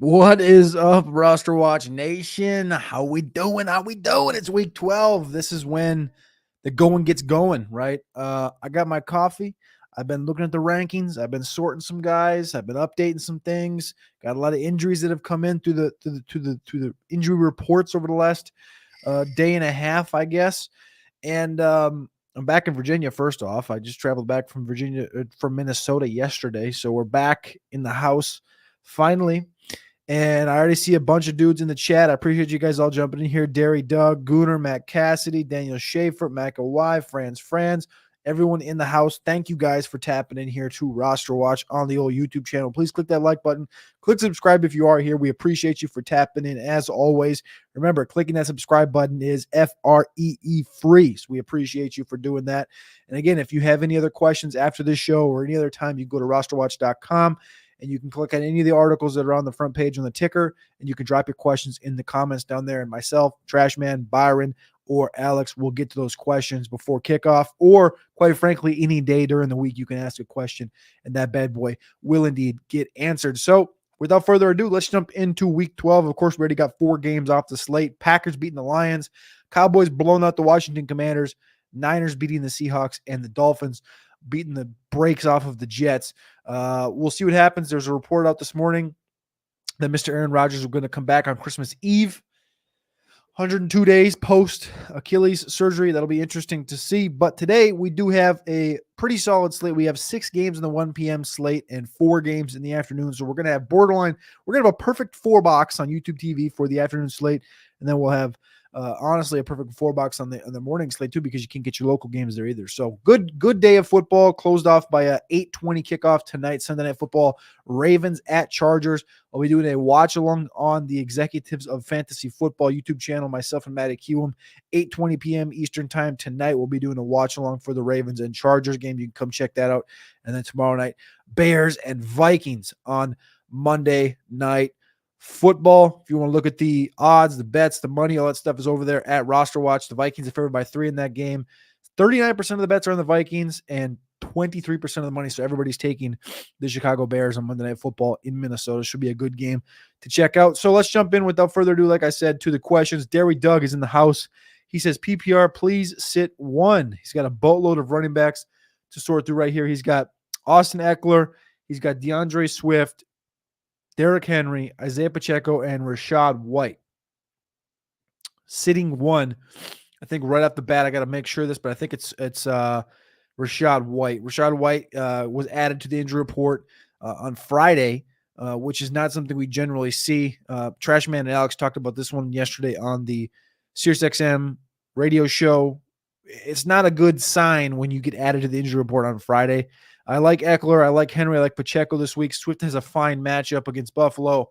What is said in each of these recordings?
What is up, RosterWatch Nation? How we doing? How we doing? It's week 12. This is when the going gets going, right? I got my coffee. I've been looking at the rankings. I've been sorting some guys. I've been updating some things. Got a lot of injuries that have come in through the injury reports over the last day and a half, I guess. And I'm back in Virginia. First off, I just traveled back from Minnesota yesterday, so we're back in the house finally. And I already see a bunch of dudes in the chat. I appreciate you guys all jumping in here. Derry Doug, Gooner, Matt Cassidy, Daniel Schaefer, McAwy, Franz, everyone in the house. Thank you guys for tapping in here to Roster Watch on the old YouTube channel. Please click that like button. Click subscribe if you are here. We appreciate you for tapping in as always. Remember, clicking that subscribe button is FREE free. So we appreciate you for doing that. And again, if you have any other questions after this show or any other time, you can go to rosterwatch.com. And you can click on any of the articles that are on the front page on the ticker, and you can drop your questions in the comments down there. And myself, Trashman, Byron, or Alex will get to those questions before kickoff, or quite frankly, any day during the week, you can ask a question, and that bad boy will indeed get answered. So without further ado, let's jump into week 12. Of course, we already got 4 games off the slate. Packers beating the Lions, Cowboys blowing out the Washington Commanders, Niners beating the Seahawks, and the Dolphins beating the brakes off of the Jets. We'll see what happens. There's a report out this morning that Mr. Aaron Rodgers is going to come back on Christmas Eve, 102 days post Achilles surgery. That'll be interesting to see. But today we do have a pretty solid slate. We have 6 games in the 1 p.m. slate and 4 games in the afternoon. So we're going to have we're going to have a perfect 4 box on YouTube TV for the afternoon slate. And then we'll have honestly a perfect 4 box on the morning slate too, because you can't get your local games there either. So good day of football, closed off by a 8:20 kickoff tonight, Sunday Night Football. Ravens at Chargers. I'll be doing a watch along on the Executives of Fantasy Football YouTube channel. Myself and Matty Kiwum, 8:20 p.m. Eastern time tonight. We'll be doing a watch along for the Ravens and Chargers game. You can come check that out. And then tomorrow night, Bears and Vikings on Monday Night Football. If you want to look at the odds, the bets, the money, all that stuff is over there at RosterWatch. The Vikings are favored by 3 in that game. 39% of the bets are on the Vikings and 23% of the money. So everybody's taking the Chicago Bears on Monday Night Football in Minnesota. Should be a good game to check out. So let's jump in without further ado, like I said, to the questions. Derry Doug is in the house. He says, PPR, please sit 1. He's got a boatload of running backs to sort through right here. He's got Austin Eckler. He's got DeAndre Swift, Derrick Henry, Isaiah Pacheco, and Rachaad White. Sitting 1. I think right off the bat, I got to make sure of this, but I think it's Rachaad White. Rachaad White was added to the injury report on Friday, which is not something we generally see. Trashman and Alex talked about this one yesterday on the SiriusXM radio show. It's not a good sign when you get added to the injury report on Friday. I like Eckler. I like Henry. I like Pacheco this week. Swift has a fine matchup against Buffalo.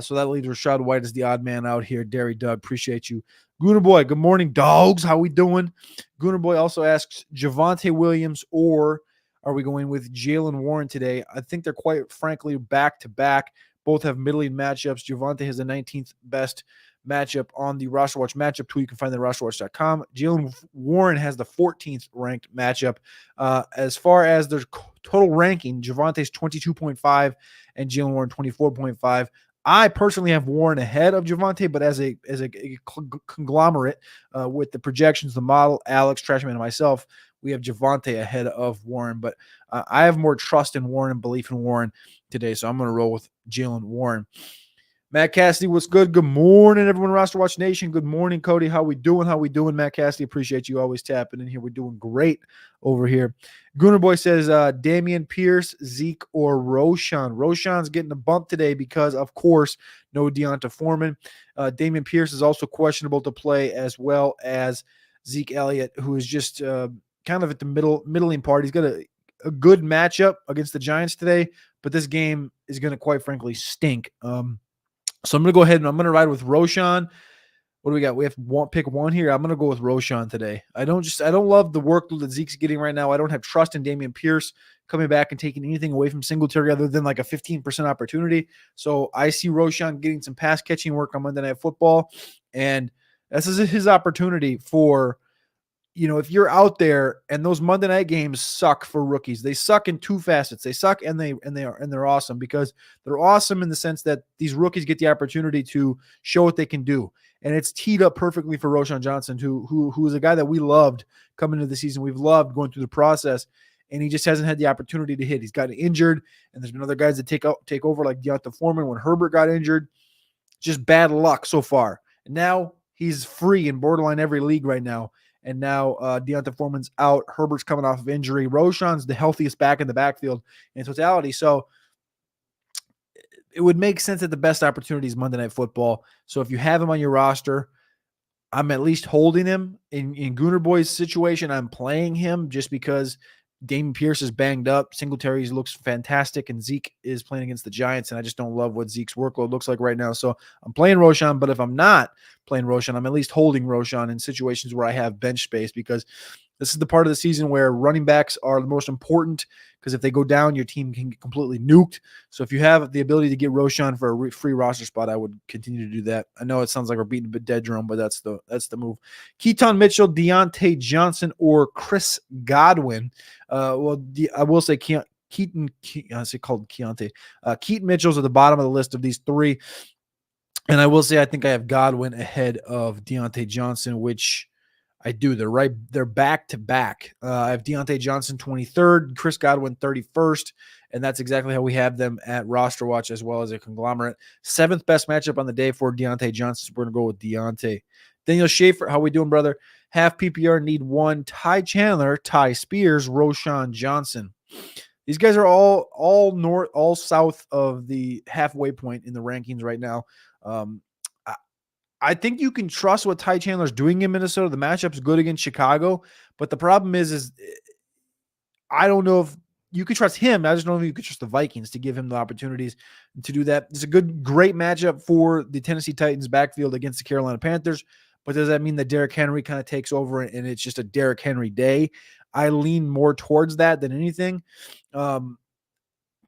So that leaves Rachaad White as the odd man out here. Derry Doug, appreciate you. Gooner Boy, good morning, dogs. How we doing? Gooner Boy also asks, Javonte Williams, or are we going with Jaylen Warren today? I think they're quite frankly back-to-back. Both have middling matchups. Javonte has the 19th best matchup on the RosterWatch matchup tool. You can find that at rosterwatch.com. Jaylen Warren has the 14th ranked matchup. As far as their total ranking, Javonte's 22.5 and Jaylen Warren 24.5. I personally have Warren ahead of Javonte, but as a conglomerate with the projections, the model, Alex, Trashman, and myself, we have Javonte ahead of Warren. But I have more trust in Warren and belief in Warren today, so I'm going to roll with Jaylen Warren. Matt Cassidy, what's good? Good morning, everyone. RosterWatch Nation. Good morning, Cody. How we doing? Matt Cassidy, appreciate you always tapping in here. We're doing great over here. Gooner Boy says, Damian Pierce, Zeke, or Roshan. Roshan's getting a bump today because, of course, no Deonta Foreman. Damian Pierce is also questionable to play, as well as Zeke Elliott, who is just kind of at the middling part. He's got a good matchup against the Giants today, but this game is going to, quite frankly, stink. So I'm going to go ahead and I'm going to ride with Roshan. What do we got? We have pick 1 here. I'm going to go with Roshan today. I don't love the workload that Zeke's getting right now. I don't have trust in Damian Pierce coming back and taking anything away from Singletary other than like a 15% opportunity. So I see Roshan getting some pass catching work on Monday Night Football, and this is his opportunity for if you're out there and those Monday night games suck for rookies, they suck in two facets. They suck and they're awesome, because they're awesome in the sense that these rookies get the opportunity to show what they can do. And it's teed up perfectly for Roschon Johnson, who is a guy that we loved coming into the season. We've loved going through the process, and he just hasn't had the opportunity to hit. He's gotten injured, and there's been other guys that take over, like Deonta Foreman when Herbert got injured. Just bad luck so far. And now he's free in borderline every league right now. And now Deonta Foreman's out. Herbert's coming off of injury. Roschon's the healthiest back in the backfield in totality. So it would make sense that the best opportunity is Monday Night Football. So if you have him on your roster, I'm at least holding him. In Gooner Boy's situation, I'm playing him just because Dameon Pierce is banged up. Singletary looks fantastic, and Zeke is playing against the Giants, and I just don't love what Zeke's workload looks like right now. So I'm playing Roschon, but if I'm not playing Roschon, I'm at least holding Roschon in situations where I have bench space, because this is the part of the season where running backs are the most important, because if they go down, your team can get completely nuked. So if you have the ability to get Roschon for a free roster spot, I would continue to do that. I know it sounds like we're beating a dead drum, but that's the move. Keaton Mitchell, Deontay Johnson, or Chris Godwin. I will say Keaton Mitchell's at the bottom of the list of these three. And I will say I think I have Godwin ahead of Deontay Johnson, which I do. They're back to back. I have Deontay Johnson 23rd, Chris Godwin 31st, and that's exactly how we have them at RosterWatch as well as a conglomerate. 7th best matchup on the day for Deontay Johnson. So we're going to go with Deontay. Daniel Schaefer, how we doing, brother? Half PPR, need one. Ty Chandler, Ty Spears, Roschon Johnson. These guys are all north, all south of the halfway point in the rankings right now. I think you can trust what Ty Chandler's doing in Minnesota. The matchup's good against Chicago, but the problem is I don't know if you could trust him. I just don't know if you could trust the Vikings to give him the opportunities to do that. It's a great matchup for the Tennessee Titans backfield against the Carolina Panthers, but does that mean that Derrick Henry kind of takes over and it's just a Derrick Henry day? I lean more towards that than anything. So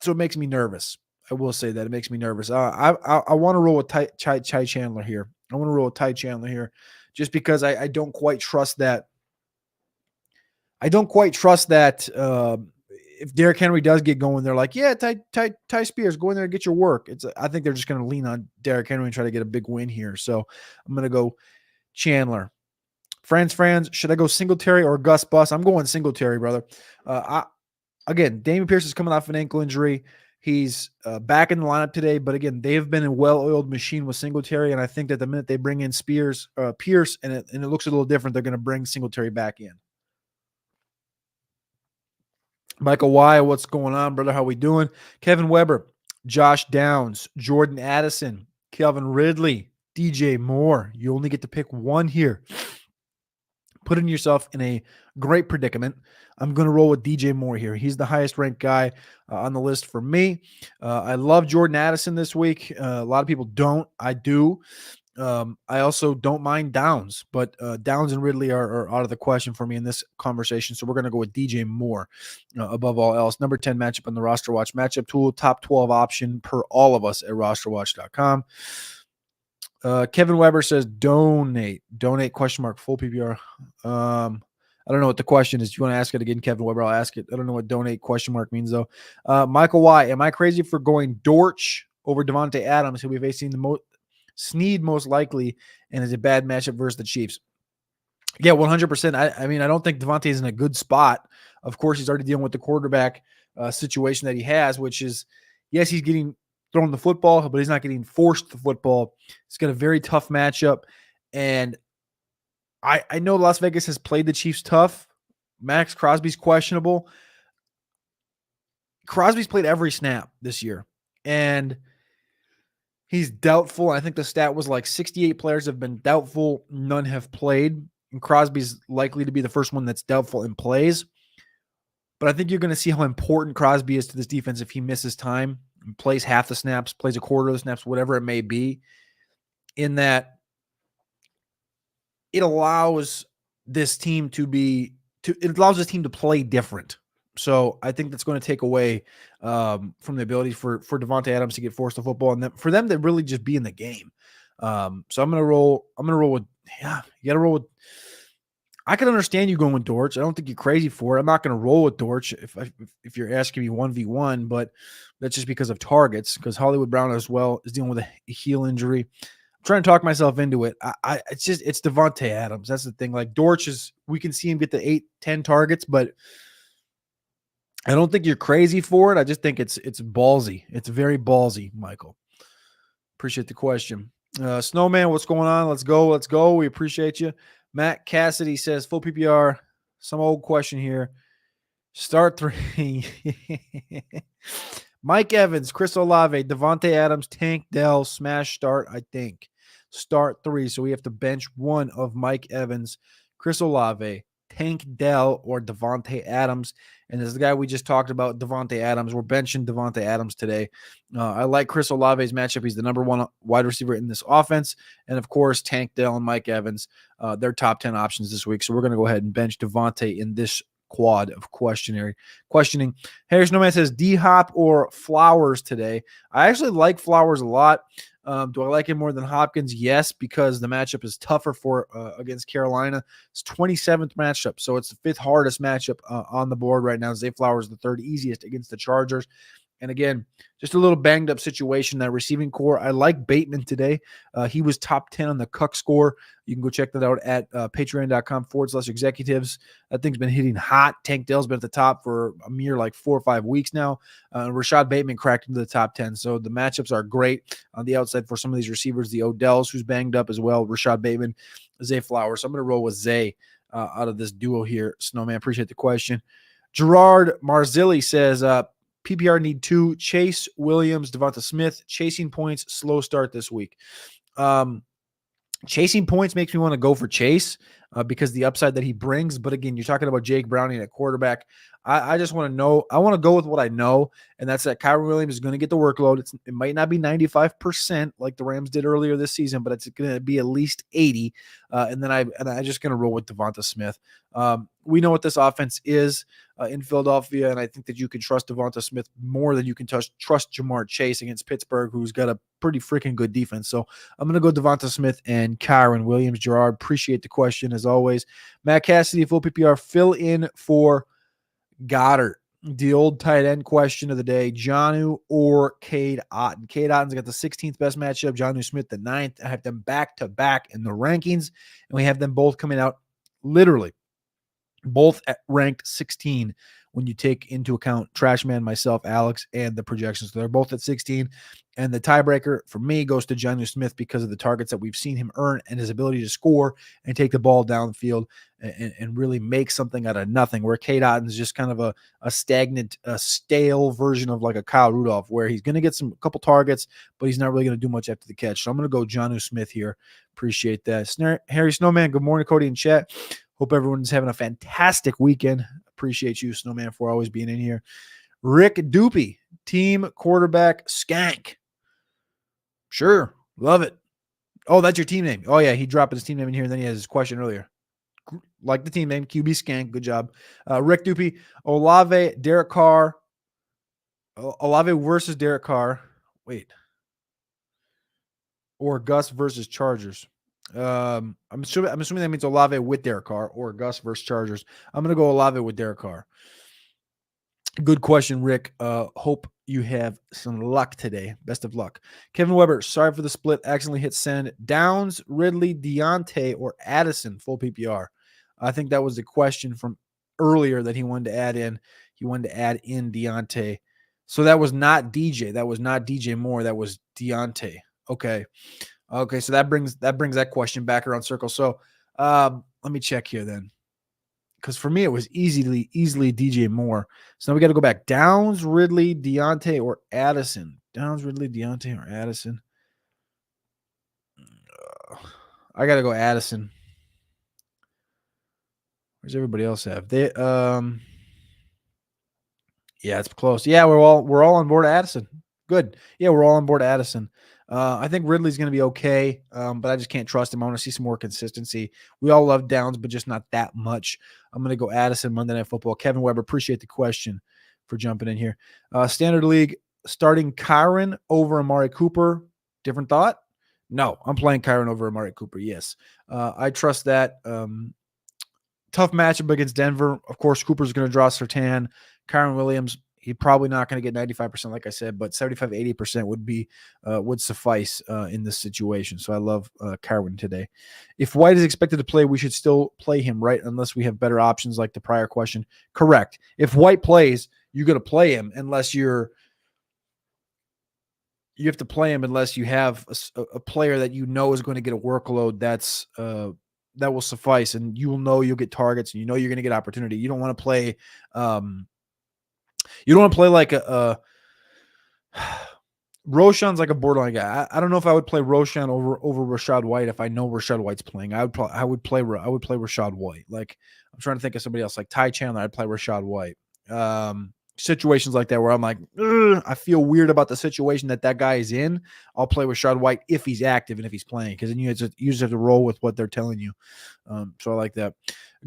it makes me nervous. I will say that it makes me nervous. I want to roll with Ty Chandler here. I want to roll with Ty Chandler here just because I don't quite trust that. I don't quite trust that if Derrick Henry does get going, they're like, yeah, Ty Spears, go in there and get your work. I think they're just going to lean on Derrick Henry and try to get a big win here. So I'm going to go Chandler. Franz, should I go Singletary or Gus Bus? I'm going Singletary, brother. Again, Dameon Pierce is coming off an ankle injury. He's back in the lineup today, but again, they've been a well-oiled machine with Singletary, and I think that the minute they bring in Pierce, and it looks a little different, they're going to bring Singletary back in. Michael Y, what's going on, brother? How we doing? Kevin Weber, Josh Downs, Jordan Addison, Kelvin Ridley, DJ Moore. You only get to pick one here. Putting yourself in a great predicament. I'm going to roll with DJ Moore here. He's the highest ranked guy on the list for me. I love Jordan Addison this week. A lot of people don't. I do. I also don't mind Downs, but Downs and Ridley are out of the question for me in this conversation. So we're going to go with DJ Moore above all else. Number 10 matchup on the RosterWatch matchup tool, top 12 option per all of us at rosterwatch.com. Kevin Weber says donate question mark full PPR. I don't know what the question is. Do you want to ask it again, Kevin Weber? I'll ask it. I don't know what donate question mark means though. Michael Y, am I crazy for going Dortch over Devontae Adams, who we've facing Snead most likely, and is a bad matchup versus the Chiefs? Yeah, 100%. I mean, I don't think Devontae is in a good spot. Of course, he's already dealing with the quarterback situation that he has, which is, yes, he's getting thrown the football, but he's not getting forced the football. It's got a very tough matchup. And I know Las Vegas has played the Chiefs tough. Max Crosby's questionable. Crosby's played every snap this year. And he's doubtful. I think the stat was like 68 players have been doubtful. None have played. And Crosby's likely to be the first one that's doubtful and plays. But I think you're going to see how important Crosby is to this defense if he misses time and plays half the snaps, plays a quarter of the snaps, whatever it may be, in that it allows this team to play different. So I think that's going to take away from the ability for Devontae Adams to get forced the football and for them to really just be in the game. So I'm going to roll with, you got to roll with, I can understand you going with Dortch. I don't think you're crazy for it. I'm not going to roll with Dortch if you're asking me 1v1, but that's just because of targets, because Hollywood Brown as well is dealing with a heel injury. I'm trying to talk myself into it. It's Devontae Adams. That's the thing. Like Dortch we can see him get the 8-10 targets, but I don't think you're crazy for it. I just think it's ballsy. It's very ballsy, Michael. Appreciate the question. Snowman, what's going on? Let's go. We appreciate you. Matt Cassidy says, full PPR. Some old question here. Start 3. Mike Evans, Chris Olave, Devontae Adams, Tank Dell, smash start, I think. Start 3. So we have to bench one of Mike Evans, Chris Olave, Tank Dell, or Devontae Adams. And this is the guy we just talked about, Devontae Adams. We're benching Devontae Adams today. I like Chris Olave's matchup. He's the number 1 wide receiver in this offense. And, of course, Tank Dell and Mike Evans, they're top 10 options this week. So we're going to go ahead and bench Devontae in this quad of questioning. Harry Snowman says D-Hop or Flowers today. I actually like Flowers a lot. Do I like him more than Hopkins? Yes, because the matchup is tougher for against Carolina. It's 27th matchup, so it's the 5th hardest matchup on the board right now. Zay Flowers the 3rd easiest against the Chargers. And again, just a little banged up situation, that receiving core. I like Bateman today. He was top 10 on the Cuck score. You can go check that out at patreon.com/executives. That thing's been hitting hot. Tank Dell's been at the top for a mere like 4 or 5 weeks now. Rashad Bateman cracked into the top 10. So the matchups are great on the outside for some of these receivers. The Odells, who's banged up as well. Rashad Bateman, Zay Flowers. So I'm going to roll with Zay out of this duo here. Snowman, appreciate the question. Gerard Marzilli says, PPR need 2, Chase Williams, Devonta Smith, chasing points, slow start this week. Chasing points makes me want to go for Chase because the upside that he brings. But again, you're talking about Jake Browning at quarterback. I just want to know. I want to go with what I know, and that's that Kyron Williams is going to get the workload. It might not be 95% like the Rams did earlier this season, but it's going to be at least 80. And I'm just going to roll with Devonta Smith. We know what this offense is in Philadelphia, and I think that you can trust Devonta Smith more than you can trust Jamar Chase against Pittsburgh, who's got a pretty freaking good defense. So I'm going to go Devonta Smith and Kyron Williams. Gerard, appreciate the question as always. Matt Cassidy, full PPR, fill in for Goddard. The old tight end question of the day, Jonnu or Cade Otton. Cade Otton's got the 16th best matchup, Jonnu Smith the 9th. I have them back-to-back in the rankings, and we have them both coming out literally both at ranked 16 when you take into account Trashman, myself, Alex, and the projections. So they're both at 16. And the tiebreaker for me goes to Jonnu Smith because of the targets that we've seen him earn and his ability to score and take the ball downfield and really make something out of nothing, where Cade Otton is just kind of a stagnant, stale version of like a Kyle Rudolph, where he's going to get a couple targets, but he's not really going to do much after the catch. So I'm going to go Jonnu Smith here. Appreciate that. Harry Snowman, good morning, Cody in chat. Hope everyone's having a fantastic weekend. Appreciate you, Snowman, for always being in here. Rick Doopy, team quarterback Skank. Sure, love it. Oh, that's your team name. Oh, yeah, he dropped his team name in here, and then he has his question earlier. Like the team name, QB Skank. Good job. Rick Doopy, Olave, Derek Carr. Olave versus Derek Carr. Wait. Or Gus versus Chargers. I'm assuming that means Olave with Derek Carr or Gus versus Chargers. I'm going to go Olave with Derek Carr. Good question, Rick. Hope you have some luck today. Best of luck. Kevin Weber, sorry for the split. Accidentally hit send. Downs, Ridley, Deontay, or Addison, full PPR. I think that was the question from earlier that he wanted to add in. He wanted to add in Deontay. So that was not DJ. That was not DJ Moore. That was Deontay. Okay. So that brings that question back around circle. So let me check here then. Because for me, it was easily DJ Moore. So now we got to go back. Downs, Ridley, Deontay, or Addison. Downs, Ridley, Deontay, or Addison. I got to go Addison. Where's everybody else have? They yeah, it's close. Yeah, we're all on board Addison. Good. Yeah, we're all on board Addison. I think Ridley's going to be okay, but I just can't trust him. I want to see some more consistency. We all love Downs, but just not that much. I'm going to go Addison, Monday Night Football. Kevin Weber, appreciate the question for jumping in here. Standard League, starting Kyron over Amari Cooper. Different thought? No, I'm playing Kyron over Amari Cooper, yes. I trust that. Tough matchup against Denver. Of course, Cooper's going to draw Surtain. Kyron Williams, he's probably not going to get 95%, like I said, but 75, 80% would suffice in this situation. So I love Kyron today. If White is expected to play, we should still play him, right? Unless we have better options like the prior question. Correct. If White plays, you're going to play him unless you have to play him unless you have a player that you know is going to get a workload that will suffice, and you will know you'll get targets, and you know you're going to get opportunity. You don't want to play like a Roshan's like a borderline guy. I don't know if I would play Roshan over Rachaad White if I know Rachaad White's playing. I would play Rachaad White. Like, I'm trying to think of somebody else like Ty Chandler. I'd play Rachaad White. Situations like that where I'm like, I feel weird about the situation that guy is in. I'll play Rachaad White if he's active and if he's playing, because then you just have to roll with what they're telling you. So I like that.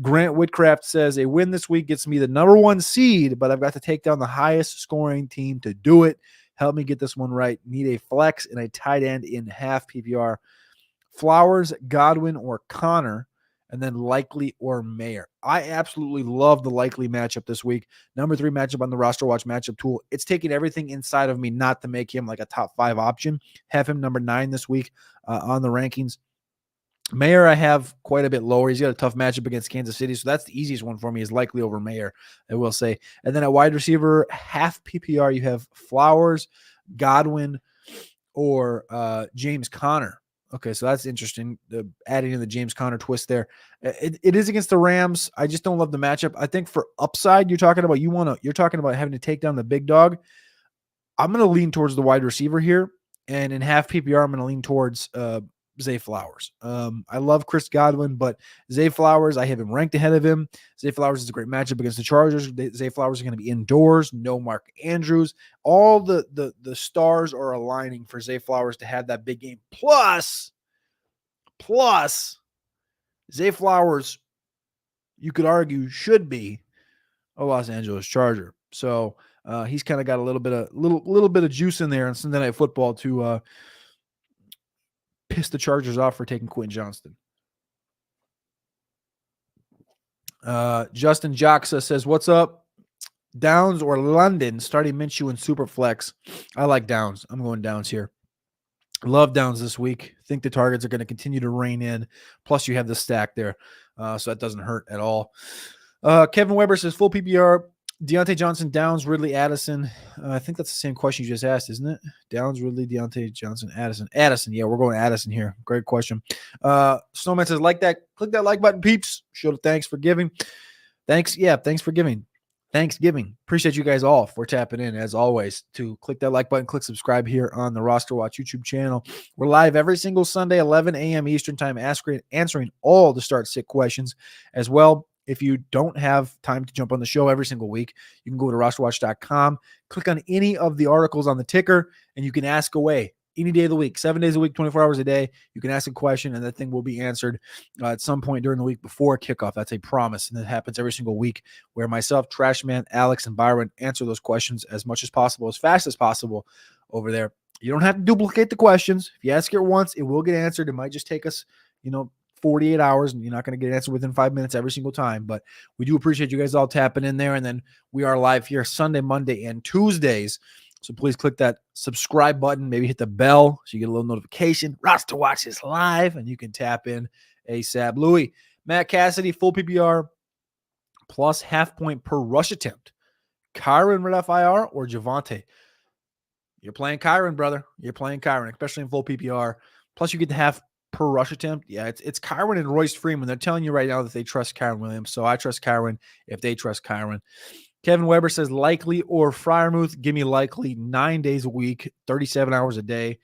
Grant Whitcraft says, a win this week gets me the number 1 seed, but I've got to take down the highest scoring team to do it. Help me get this one right. Need a flex and a tight end in half PPR. Flowers, Godwin, or Connor, and then Likely or Mayer. I absolutely love the Likely matchup this week. Number 3 matchup on the RosterWatch matchup tool. It's taking everything inside of me not to make him like a top 5 option. Have him number 9 this week on the rankings. Mayer I have quite a bit lower. He's got a tough matchup against Kansas City, so that's the easiest one for me, is Likely over Mayer, I will say. And then at wide receiver, half PPR, you have Flowers, Godwin, or James Conner. Okay, so that's interesting. Adding in the James Conner twist there. It is against the Rams. I just don't love the matchup. I think for upside, you're talking about having to take down the big dog. I'm going to lean towards the wide receiver here, and in half PPR, I'm going to lean towards Zay Flowers. I love Chris Godwin, but Zay Flowers, I have him ranked ahead of him. Zay Flowers is a great matchup against the Chargers. Zay Flowers is going to be indoors. No Mark Andrews. All the stars are aligning for Zay Flowers to have that big game. Plus, Zay Flowers, you could argue, should be a Los Angeles Charger. So he's kind of got a little bit of juice in there on Sunday Night Football to piss the Chargers off for taking Quentin Johnston. Justin Joxa says, what's up? Downs or London starting Minshew in Superflex. I like Downs. I'm going Downs here. Love Downs this week. Think the targets are going to continue to rain in. Plus you have the stack there. So that doesn't hurt at all. Kevin Weber says full PPR. Deontay Johnson, Downs, Ridley, Addison. I think that's the same question you just asked, isn't it? Downs, Ridley, Deontay Johnson, Addison. Addison, yeah, we're going Addison here. Great question. Snowman says, like that, click that like button, peeps. Show the thanks for giving. Thanks for giving. Thanksgiving. Appreciate you guys all for tapping in, as always, to click that like button, click subscribe here on the RosterWatch YouTube channel. We're live every single Sunday, 11 a.m. Eastern time, answering all the start sit questions as well. If you don't have time to jump on the show every single week, you can go to rosterwatch.com, click on any of the articles on the ticker, and you can ask away any day of the week, 7 days a week, 24 hours a day. You can ask a question, and that thing will be answered at some point during the week before kickoff. That's a promise, and that happens every single week, where myself, Trashman, Alex, and Byron answer those questions as much as possible, as fast as possible over there. You don't have to duplicate the questions. If you ask it once, it will get answered. It might just take us, 48 hours, and you're not going to get an answer within 5 minutes every single time, but we do appreciate you guys all tapping in there. And then we are live here Sunday, Monday, and Tuesdays. So please click that subscribe button, maybe hit the bell so you get a little notification. RosterWatch is live, and you can tap in ASAP. Louis, Matt Cassidy, full PPR, plus half point per rush attempt. Kyron red FIR or Javonte? You're playing Kyron, brother. You're playing Kyron, especially in full PPR. Plus you get the half per rush attempt. Yeah, it's Kyron and Royce Freeman. They're telling you right now that they trust Kyron Williams. So I trust Kyron if they trust Kyron. Kevin Weber says Likely or Freiermuth. Give me Likely 9 days a week, 37 hours a day.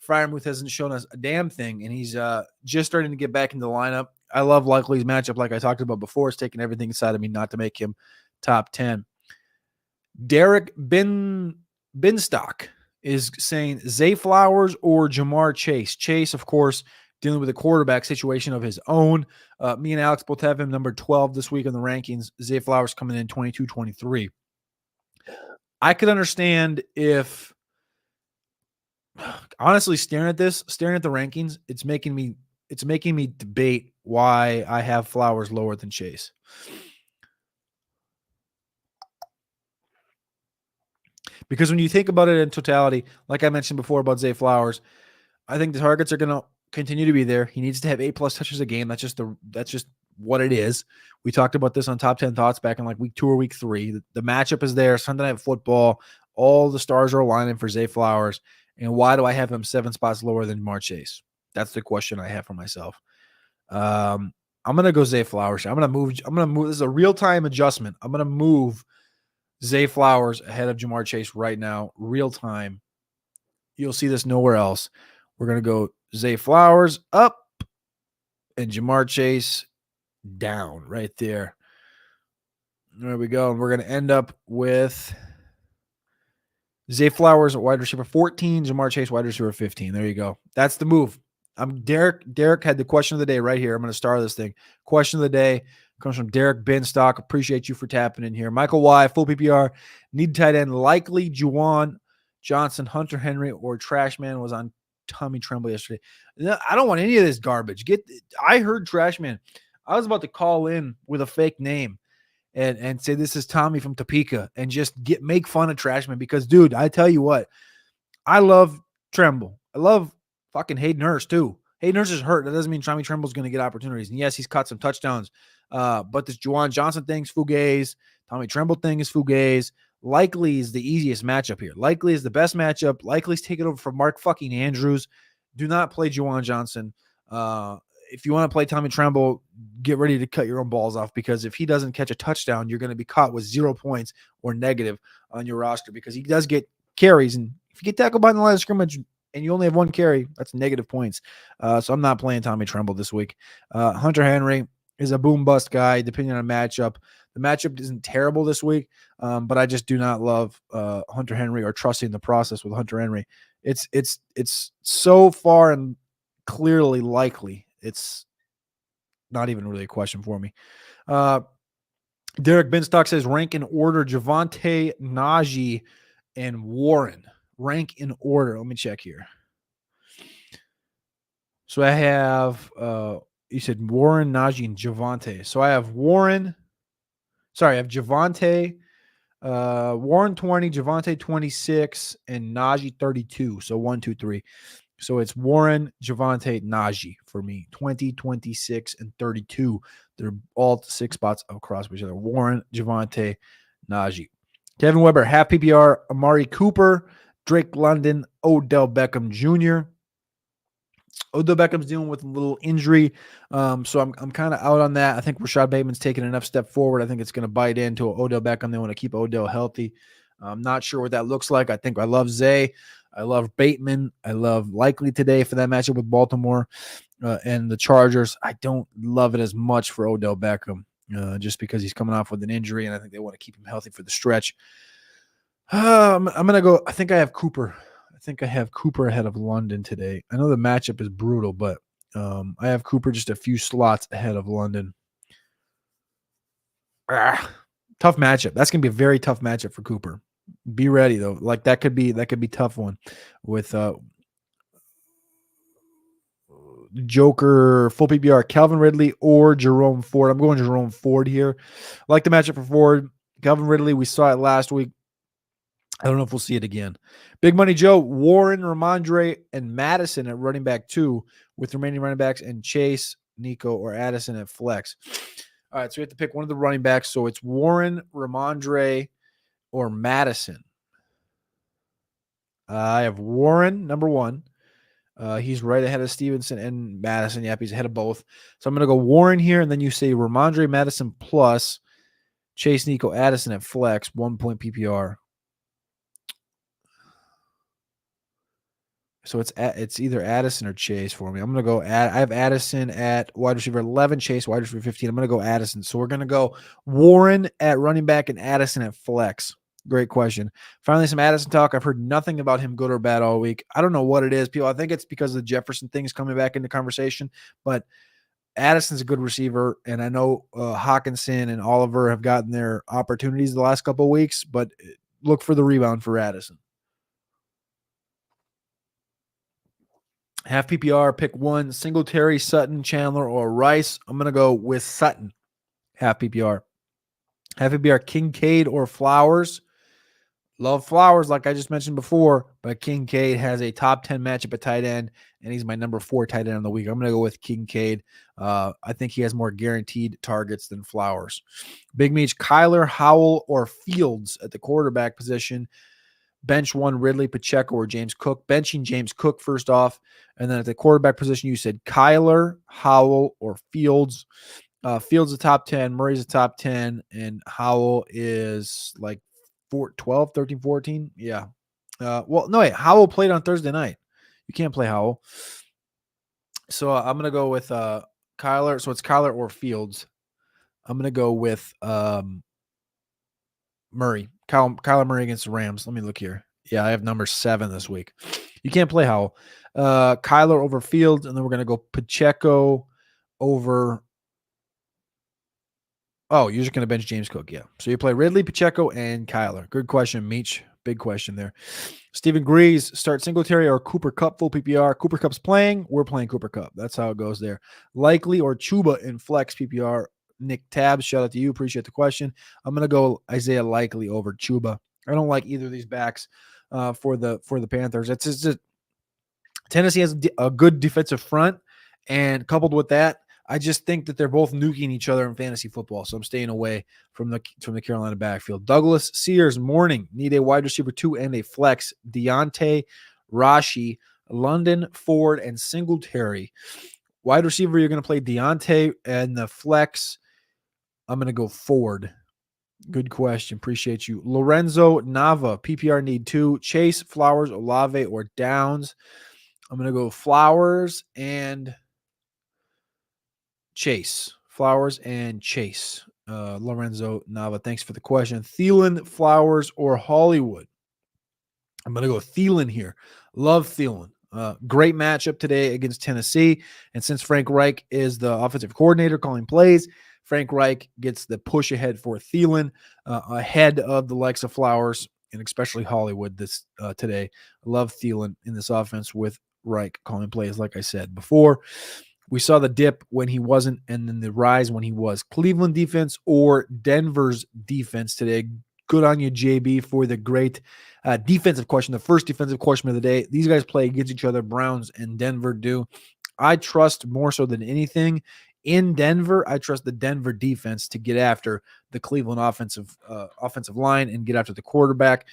Freiermuth hasn't shown us a damn thing, and he's just starting to get back into the lineup. I love Likely's matchup, like I talked about before. It's taking everything inside of me not to make him top 10. Derek Binstock is saying Zay Flowers or Jamar Chase. Chase, of course, dealing with a quarterback situation of his own. Me and Alex both have him number 12 this week in the rankings. Zay Flowers coming in 22, 23. I could understand if, honestly, staring at the rankings, it's making me debate why I have Flowers lower than Chase. Because when you think about it in totality, like I mentioned before about Zay Flowers, I think the targets are going to continue to be there. He needs to have 8+ touches a game. That's just what it is. We talked about this on Top 10 Thoughts back in like week 2 or week 3. The matchup is there. Sunday Night Football. All the stars are aligning for Zay Flowers. And why do I have him 7 spots lower than Jamar Chase? That's the question I have for myself. I'm gonna go Zay Flowers. I'm gonna move. This is a real-time adjustment. I'm gonna move Zay Flowers ahead of Jamar Chase right now. Real time. You'll see this nowhere else. We're gonna go Zay Flowers up and Jamar Chase down right there. There we go. And we're gonna end up with Zay Flowers at wide receiver 14, Jamar Chase wide receiver 15. There you go. That's the move. I'm Derek. Derek had the question of the day right here. I'm going to start this thing. Question of the day comes from Derek Binstock. Appreciate you for tapping in here. Michael Y, full PPR, need tight end, likely Juwan Johnson, Hunter Henry, or Trashman was on Tommy Tremble yesterday. I don't want any of this garbage. I heard Trashman. I was about to call in with a fake name and say this is Tommy from Topeka and just make fun of Trashman because, dude, I tell you what, I love Tremble. I love fucking Hayden Hurst too. Hayden Hurst is hurt. That doesn't mean Tommy Tremble's going to get opportunities. And yes, he's caught some touchdowns. But this Juwan Johnson thing's fugazi. Tommy Tremble thing is fugazi. Likely is the easiest matchup here. Likely is the best matchup. Likely's taking over from Mark fucking Andrews. Do not play Juwan Johnson. If you want to play Tommy Tremble, get ready to cut your own balls off because if he doesn't catch a touchdown, you're going to be caught with 0 points or negative on your roster because he does get carries. And if you get tackled behind the line of scrimmage and you only have 1 carry, that's negative points. So I'm not playing Tommy Tremble this week. Hunter Henry is a boom bust guy, depending on a matchup. The matchup isn't terrible this week, but I just do not love Hunter Henry or trusting the process with Hunter Henry. It's so far and clearly likely. It's not even really a question for me. Derek Binstock says rank in order Javonte, Najee, and Warren. Rank in order. Let me check here. So I have you said Warren, Najee, and Javonte. So I have Warren. Sorry, I have Javonte, Warren 20, Javonte 26, and Najee 32. So 1, 2, 3. So it's Warren, Javonte, Najee for me. 20, 26, and 32. They're all 6 spots across each other. Warren, Javonte, Najee. Kevin Weber, half PPR, Amari Cooper, Drake London, Odell Beckham Jr. Odell Beckham's dealing with a little injury, so I'm kind of out on that. I think Rashad Bateman's taken enough step forward. I think it's going to bite into Odell Beckham. They want to keep Odell healthy. I'm not sure what that looks like. I think I love Zay. I love Bateman. I love Likely today for that matchup with Baltimore and the Chargers. I don't love it as much for Odell Beckham just because he's coming off with an injury, and I think they want to keep him healthy for the stretch. I'm going to go – I think I have Cooper. I think I have Cooper ahead of London today. I know the matchup is brutal, but I have Cooper just a few slots ahead of London. Tough matchup. That's going to be a very tough matchup for Cooper. Be ready though. Like that could be tough one with Joker, full PPR, Calvin Ridley or Jerome Ford. I'm going Jerome Ford here. I like the matchup for Ford. Calvin Ridley, we saw it last week. I don't know if we'll see it again. Big Money Joe, Warren, Ramondre, and Madison at running back 2 with remaining running backs and Chase, Nico, or Addison at flex. All right, so we have to pick one of the running backs. So it's Warren, Ramondre, or Madison. I have Warren, number 1. He's right ahead of Stevenson and Madison. Yep, he's ahead of both. So I'm going to go Warren here, and then you say Ramondre, Madison plus Chase, Nico, Addison at flex, 1 point PPR. So it's either Addison or Chase for me. I'm going to go I have Addison at wide receiver 11, Chase wide receiver 15. I'm going to go Addison. So we're going to go Warren at running back and Addison at flex. Great question. Finally, some Addison talk. I've heard nothing about him good or bad all week. I don't know what it is, people. I think it's because the Jefferson thing is coming back into conversation, but Addison's a good receiver, and I know Hawkinson and Oliver have gotten their opportunities the last couple of weeks, but look for the rebound for Addison. Half PPR, pick one. Singletary, Sutton, Chandler, or Rice. I'm going to go with Sutton. Half PPR. Half PPR, Kincaid or Flowers. Love Flowers, like I just mentioned before, but Kincaid has a top 10 matchup at tight end, and he's my number 4 tight end of the week. I'm going to go with Kincaid. I think he has more guaranteed targets than Flowers. Big Meech, Kyler, Howell, or Fields at the quarterback position. Bench one, Ridley, Pacheco, or James Cook. Benching James Cook first off, and then at the quarterback position, you said Kyler, Howell, or Fields. Fields a top 10, Murray's a top 10, and Howell is like 12, 13, 14. Yeah. Howell played on Thursday night. You can't play Howell. So I'm going to go with Kyler. So it's Kyler or Fields. I'm going to go with Murray. Kyler Murray against the Rams. Let me look here. Yeah, I have number 7 this week. You can't play Howell. Kyler over Fields, and then we're going to go Pacheco over... Oh, you're just going to bench James Cook, yeah. So you play Ridley, Pacheco, and Kyler. Good question, Meech. Big question there. Stephen Grease, start Singletary or Cooper Kupp, full PPR. Cooper Kupp's playing. We're playing Cooper Kupp. That's how it goes there. Likely or Chuba in flex PPR. Nick Tabs, shout out to you. Appreciate the question. I'm going to go Isaiah Likely over Chuba. I don't like either of these backs for the Panthers. It's just Tennessee has a good defensive front, and coupled with that, I just think that they're both nuking each other in fantasy football, so I'm staying away from the Carolina backfield. Douglas Sears, morning, need a wide receiver 2 and a flex. Deontay, Rashi, London, Ford, and Singletary. Wide receiver, you're going to play Deontay, and the flex, I'm going to go Ford. Good question. Appreciate you. Lorenzo Nava, PPR need 2. Chase, Flowers, Olave, or Downs. I'm going to go Flowers and Chase. Flowers and Chase. Lorenzo Nava, thanks for the question. Thielen, Flowers, or Hollywood? I'm going to go Thielen here. Love Thielen. Great matchup today against Tennessee. And since Frank Reich is the offensive coordinator calling plays, Frank Reich gets the push ahead for Thielen ahead of the likes of Flowers and especially Hollywood this today. I love Thielen in this offense with Reich calling plays, like I said before. We saw the dip when he wasn't, and then the rise when he was. Cleveland defense or Denver's defense today. Good on you, JB, for the great defensive question, the first defensive question of the day. These guys play against each other, Browns and Denver do. I trust more so than anything in Denver. I trust the Denver defense to get after the Cleveland offensive line and get after the quarterback.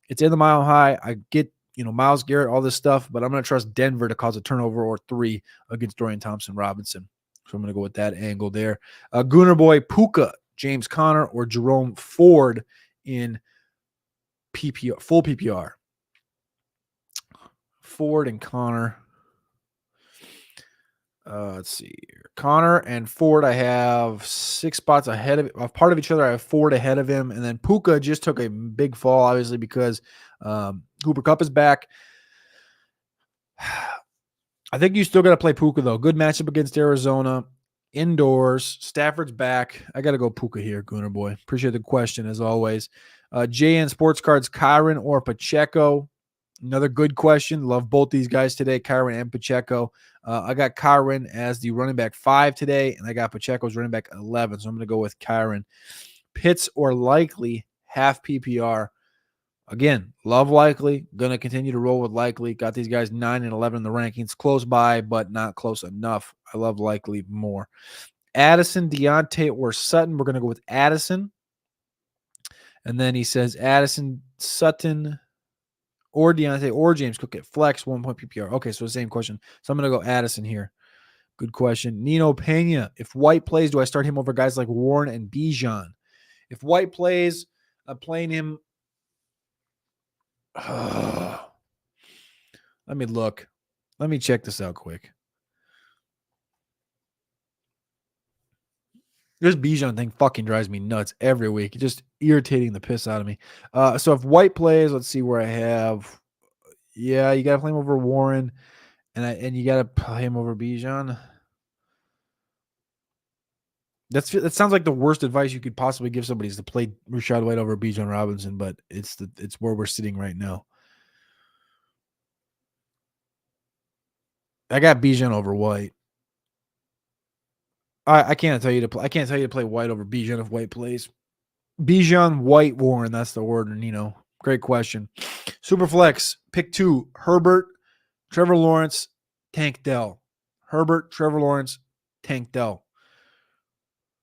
It's in the Mile High. I get Myles Garrett, all this stuff, but I'm going to trust Denver to cause a turnover or 3 against Dorian Thompson-Robinson. So I'm going to go with that angle there. Gooner Boy, Puka, James Conner, or Jerome Ford in PPR, full PPR. Ford and Conner. Let's see here. Connor and Ford, I have 6 spots ahead of part of each other. I have Ford ahead of him. And then Puka just took a big fall, obviously, because Cooper Kupp is back. I think you still got to play Puka, though. Good matchup against Arizona. Indoors. Stafford's back. I got to go Puka here, Gooner Boy. Appreciate the question, as always. JN Sports Cards, Kyron or Pacheco? Another good question. Love both these guys today, Kyron and Pacheco. I got Kyron as the running back 5 today, and I got Pacheco's running back 11, so I'm going to go with Kyron. Pitts or Likely, half PPR. Again, love Likely. Going to continue to roll with Likely. Got these guys 9 and 11 in the rankings. Close by, but not close enough. I love Likely more. Addison, Deontay, or Sutton. We're going to go with Addison. And then he says Addison, Sutton, or Deontay, or James Cook at flex, 1 point PPR. Okay, so the same question. So I'm going to go Addison here. Good question. Nino Pena, if White plays, do I start him over guys like Warren and Bijan? If White plays, I'm playing him. Let me look. Let me check this out quick. This Bijan thing fucking drives me nuts every week. It's just irritating the piss out of me. So if White plays, let's see where I have. Yeah, you got to play him over Warren, and you got to play him over Bijan. That sounds like the worst advice you could possibly give somebody is to play Rashad White over Bijan Robinson, but it's where we're sitting right now. I got Bijan over White. I can't tell you to play. I can't tell you to play White over Bijan if White plays. Bijan, White, Warren. That's the order, Nino. Great question. Superflex, pick 2. Herbert, Trevor Lawrence, Tank Dell. Herbert, Trevor Lawrence, Tank Dell.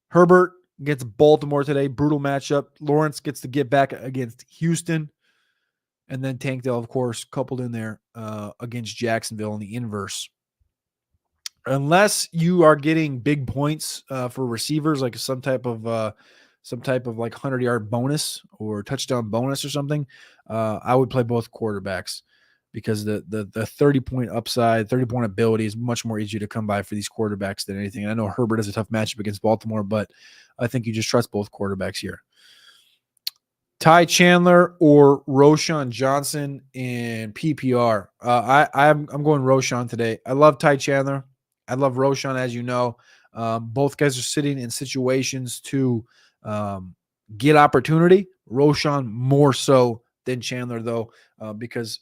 Herbert gets Baltimore today. Brutal matchup. Lawrence gets to get back against Houston. And then Tank Dell, of course, coupled in there against Jacksonville in the inverse. Unless you are getting big points for receivers, like some type of like 100-yard bonus or touchdown bonus or something, I would play both quarterbacks because the 30-point upside, 30-point ability is much more easier to come by for these quarterbacks than anything. And I know Herbert has a tough matchup against Baltimore, but I think you just trust both quarterbacks here. Ty Chandler or Roschon Johnson in PPR. I'm going Roschon today. I love Ty Chandler. I love Roschon, as you know. Both guys are sitting in situations to get opportunity. Roschon more so than Chandler, though, because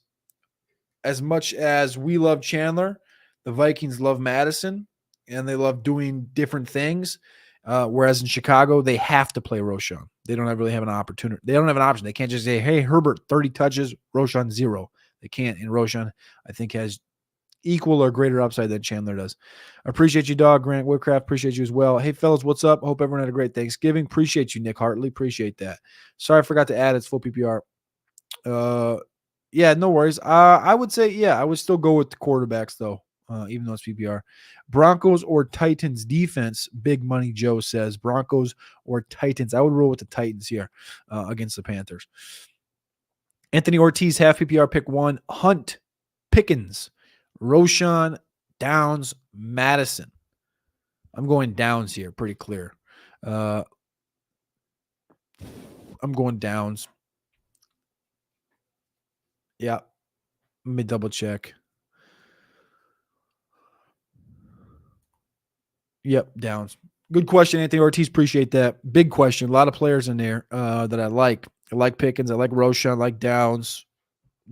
as much as we love Chandler, the Vikings love Madison, and they love doing different things. Whereas in Chicago, they have to play Roschon. They don't really have an opportunity. They don't have an option. They can't just say, hey, Herbert, 30 touches, Roschon 0. They can't. And Roschon, I think, has equal or greater upside than Chandler does. Appreciate you, dog. Grant Woodcraft, appreciate you as well. Hey, fellas, what's up? Hope everyone had a great Thanksgiving. Appreciate you, Nick Hartley. Appreciate that. Sorry, I forgot to add it's full PPR. Yeah, no worries. I would say, yeah, I would still go with the quarterbacks, though, even though it's PPR. Broncos or Titans defense, Big Money Joe says. Broncos or Titans. I would roll with the Titans here against the Panthers. Anthony Ortiz, half PPR, pick 1. Hunt, Pickens, Roschon, Downs, Madison. I'm going Downs here, pretty clear. I'm going Downs. Yeah. Let me double check. Yep, Downs. Good question, Anthony Ortiz. Appreciate that. Big question. A lot of players in there that I like. I like Pickens. I like Roschon. I like Downs.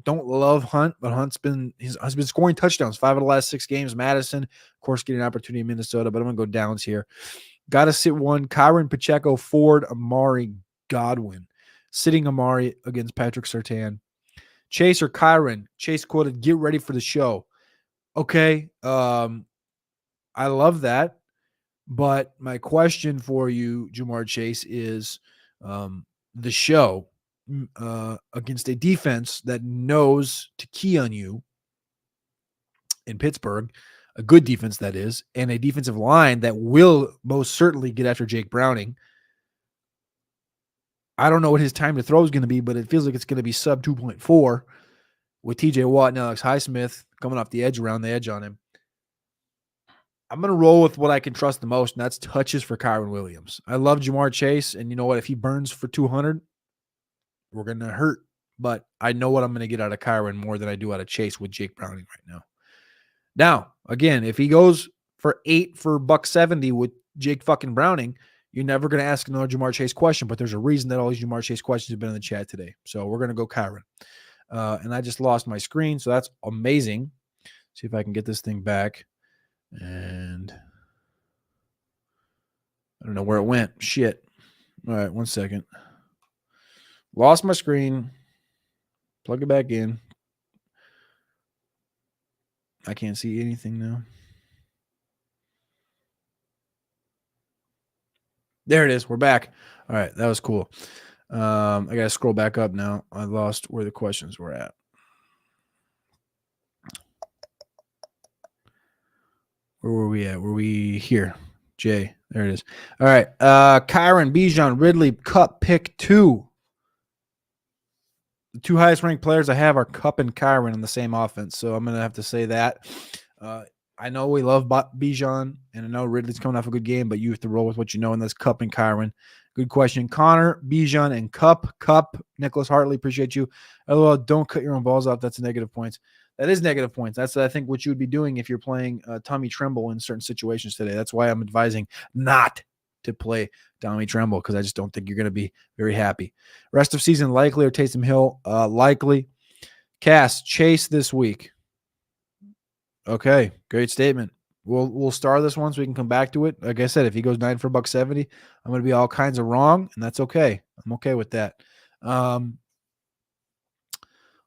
Don't love Hunt, but Hunt's been scoring touchdowns 5 of the last 6 games. Madison, of course, getting an opportunity in Minnesota, but I'm going to go Downs here. Got to sit 1. Kyron Pacheco, Ford, Amari, Godwin. Sitting Amari against Patrick Surtain. Chase or Kyron? Chase quoted, get ready for the show. Okay. I love that. But my question for you, Jamar Chase, is the show against a defense that knows to key on you in Pittsburgh, a good defense that is, and a defensive line that will most certainly get after Jake Browning. I don't know what his time to throw is going to be, but it feels like it's going to be sub 2.4 with TJ Watt and Alex Highsmith coming off the edge around the edge on him. I'm going to roll with what I can trust the most, and that's touches for Kyron Williams. I love Jamar Chase, and you know what? If he burns for 200, we're going to hurt. But I know what I'm going to get out of Kyron more than I do out of Chase with Jake Browning right now. Now, again, if he goes for 8 for $170 with Jake fucking Browning, you're never going to ask another Jamar Chase question, but there's a reason that all these Jamar Chase questions have been in the chat today. So we're going to go Kyron. And I just lost my screen, so that's amazing. See if I can get this thing back. And I don't know where it went. Shit. All right, 1 second. Lost my screen. Plug it back in. I can't see anything now. There it is. We're back. All right, that was cool. I got to scroll back up now. I lost where the questions were at. Where were we at? Were we here? Jay. There it is. All right. Kyron, Bijan, Ridley, Cup, pick 2. The 2 highest ranked players I have are Cup and Kyron in the same offense. So I'm going to have to say that. I know we love Bijan, and I know Ridley's coming off a good game, but you have to roll with what you know, and that's Cup and Kyron. Good question. Connor, Bijan, and Cup. Nicholas Hartley, appreciate you. LOL, don't cut your own balls off. That's negative points. That is negative points. That's, I think, what you would be doing if you're playing Tommy Tremble in certain situations today. That's why I'm advising not to play Tommy Tremble, because I just don't think you're going to be very happy. Rest of season, likely, or Taysom Hill, likely. Cass, Chase this week. Okay, great statement. We'll star this one so we can come back to it. Like I said, if he goes 9 for $170, I'm going to be all kinds of wrong, and that's okay. I'm okay with that.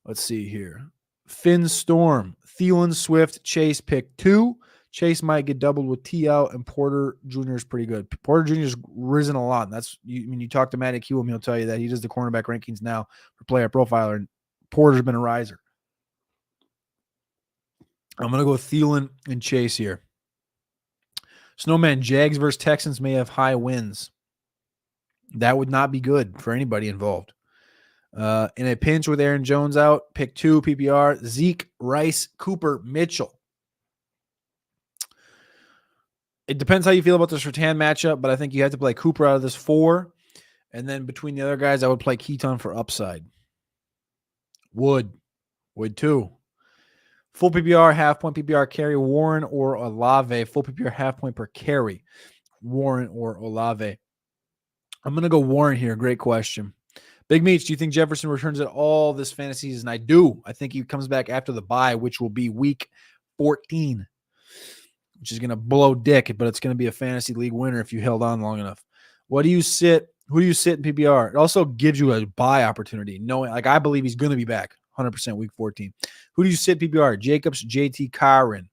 Let's see here. Finn Storm, Thielen, Swift, Chase pick 2. Chase might get doubled with T out, and Porter Jr. is pretty good. Porter Jr. has risen a lot. That's when you talk to Matty Kuham, he'll tell you that he does the cornerback rankings now for Player Profiler, and Porter's been a riser. I'm going to go with Thielen and Chase here. Snowman, Jags versus Texans may have high wins. That would not be good for anybody involved. In a pinch with Aaron Jones out, pick 2, PPR, Zeke, Rice, Cooper, Mitchell. It depends how you feel about the Surtain matchup, but I think you have to play Cooper out of this 4. And then between the other guys, I would play Keaton for upside. Would too. Full PPR, half point PPR carry, Warren or Olave. Full PPR, half point per carry, Warren or Olave. I'm going to go Warren here. Great question. Big Meats, do you think Jefferson returns at all this fantasy season? I do. I think he comes back after the bye, which will be week 14, which is going to blow dick, but it's going to be a fantasy league winner if you held on long enough. Who do you sit in PPR? It also gives you a buy opportunity, knowing, like, I believe he's going to be back 100% week 14. Who do you sit PPR? Jacobs, JT, Kyron.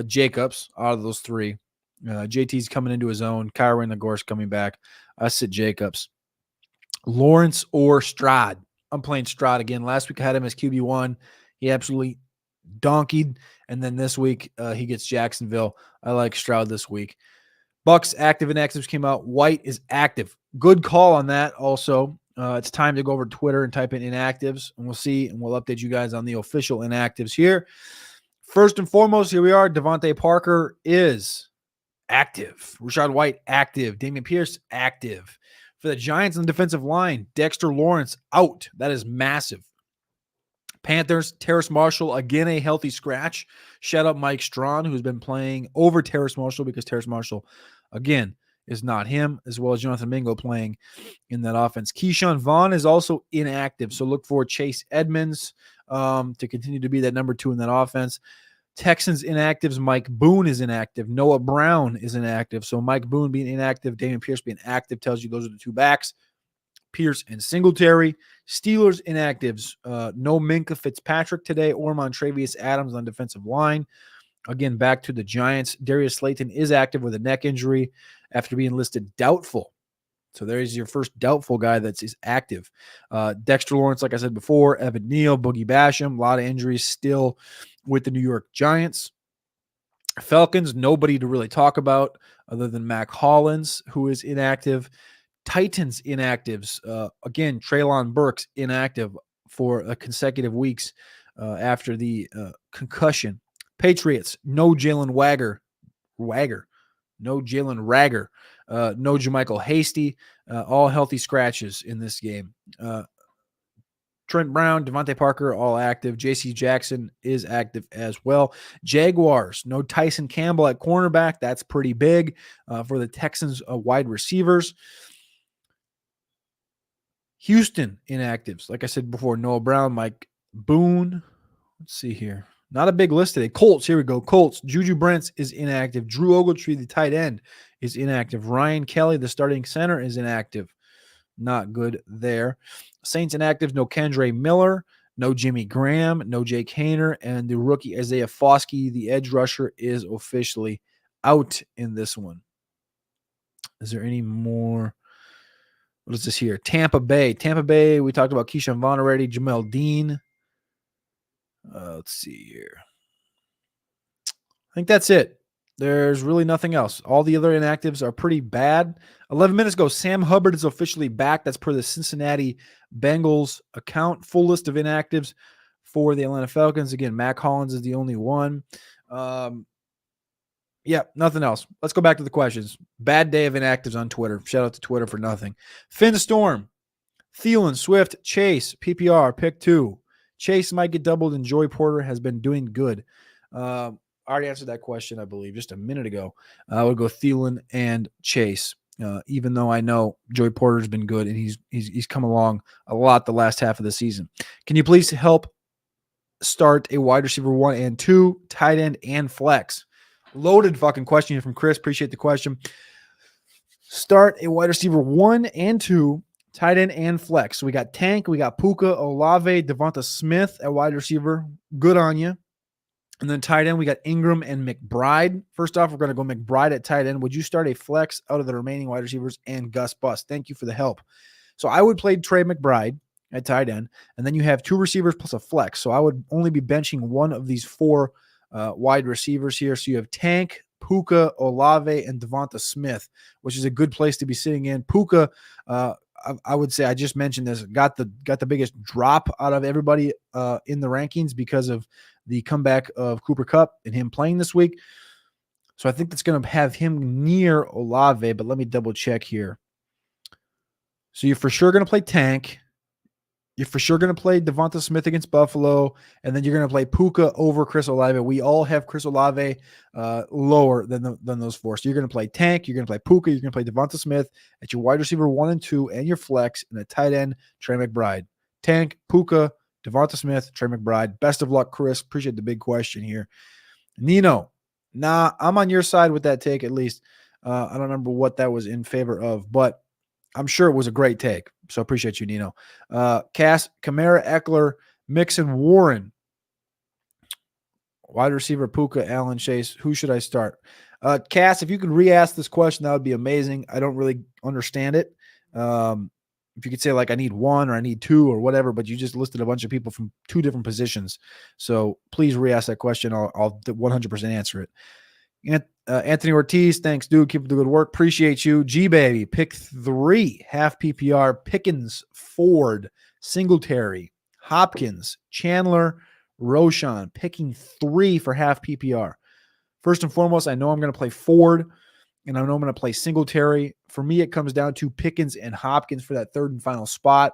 Jacobs out of those 3. JT's coming into his own. Kyron, of course, coming back. I sit Jacobs. Lawrence or Stroud. I'm playing Stroud again. Last week I had him as QB1. He absolutely donkeyed. And then this week he gets Jacksonville. I like Stroud this week. Bucks active inactives came out. White is active. Good call on that also. It's time to go over to Twitter and type in inactives, and we'll see, and we'll update you guys on the official inactives here. First and foremost, here we are. Devontae Parker is active. Rachaad White active. Dameon Pierce active. For the Giants on the defensive line, Dexter Lawrence out. That is massive. Panthers, Terrace Marshall, again a healthy scratch. Shout out Mike Strawn, who's been playing over Terrace Marshall because Terrace Marshall, again, is not him, as well as Jonathan Mingo playing in that offense. Keyshawn Vaughn is also inactive, so look for Chase Edmonds to continue to be that number 2 in that offense. Texans inactives, Mike Boone is inactive. Noah Brown is inactive. So Mike Boone being inactive, Dameon Pierce being active tells you those are the 2 backs. Pierce and Singletary. Steelers inactives, no Minkah Fitzpatrick today or Montravius Adams on defensive line. Again, back to the Giants. Darius Slayton is active with a neck injury after being listed doubtful. So there's your first doubtful guy that is active. Dexter Lawrence, like I said before, Evan Neal, Boogie Basham, a lot of injuries still with the New York Giants. Falcons, nobody to really talk about other than Mac Hollins, who is inactive. Titans inactives. Again, Treylon Burks inactive for consecutive weeks after the concussion. Patriots, no Jalen Wagger. No Jalen Rager. No Jermichael Hasty. All healthy scratches in this game. Trent Brown, Devontae Parker, all active. J.C. Jackson is active as well. Jaguars, no Tyson Campbell at cornerback. That's pretty big for the Texans wide receivers. Houston inactives. Like I said before, Noah Brown, Mike Boone. Let's see here. Not a big list today. Colts, here we go. Colts, Juju Brents is inactive. Drew Ogletree, the tight end, is inactive. Ryan Kelly, the starting center, is inactive. Not good there. Saints inactive, no Kendre Miller, no Jimmy Graham, no Jake Haener, and the rookie Isaiah Foskey, the edge rusher, is officially out in this one. Is there any more? What is this here? Tampa Bay, we talked about Keyshawn Vaughn already, Jamel Dean. Let's see here. I think that's it. There's really nothing else. All the other inactives are pretty bad. 11 minutes ago, Sam Hubbard is officially back. That's per the Cincinnati Bengals account. Full list of inactives for the Atlanta Falcons. Again, Mac Hollins is the only one. Yeah, nothing else. Let's go back to the questions. Bad day of inactives on Twitter. Shout out to Twitter for nothing. Finn Storm, Thielen, Swift, Chase, PPR, pick 2. Chase might get doubled, and Joey Porter has been doing good. I already answered that question, I believe, just a minute ago. I would go Thielen and Chase, even though I know Joey Porter's been good, and he's come along a lot the last half of the season. Can you please help start a wide receiver 1 and 2, tight end, and flex? Loaded fucking question here from Chris. Appreciate the question. Start a wide receiver 1 and 2, tight end, and flex. So we got Tank, we got Puka, Olave, Devonta Smith at wide receiver. Good on you. And then tight end, we got Ingram and McBride. First off, we're going to go McBride at tight end. Would you start a flex out of the remaining wide receivers and Gus Bus? Thank you for the help. So I would play Trey McBride at tight end, and then you have 2 receivers plus a flex. So I would only be benching one of these 4 wide receivers here. So you have Tank, Puka, Olave, and Devonta Smith, which is a good place to be sitting in. Puka, I would say, I just mentioned this, got the biggest drop out of everybody in the rankings because of the comeback of Cooper Kupp and him playing this week. So I think that's going to have him near Olave, but let me double check here. So you're for sure going to play Tank. You're for sure going to play Devonta Smith against Buffalo, and then you're going to play Puka over Chris Olave. We all have Chris Olave lower than those 4. So you're going to play Tank, you're going to play Puka, you're going to play Devonta Smith at your wide receiver 1 and 2, and your flex, and a tight end, Trey McBride. Tank, Puka, Devonta Smith, Trey McBride. Best of luck, Chris. Appreciate the big question here. Nino, I'm on your side with that take at least. I don't remember what that was in favor of, but I'm sure it was a great take. So appreciate you, Nino. Cass, Kamara, Eckler, Mixon, Warren. Wide receiver, Puka, Allen, Chase. Who should I start? Cass, if you could re-ask this question, that would be amazing. I don't really understand it. If you could say, like, I need 1 or I need 2 or whatever, but you just listed a bunch of people from 2 different positions. So please re-ask that question. I'll 100% answer it. Anthony Ortiz, thanks, dude. Keep up the good work. Appreciate you. G-Baby, pick 3, half PPR. Pickens, Ford, Singletary, Hopkins, Chandler, Roshan. Picking 3 for half PPR. First and foremost, I know I'm going to play Ford, and I know I'm going to play Singletary. For me, it comes down to Pickens and Hopkins for that 3rd and final spot.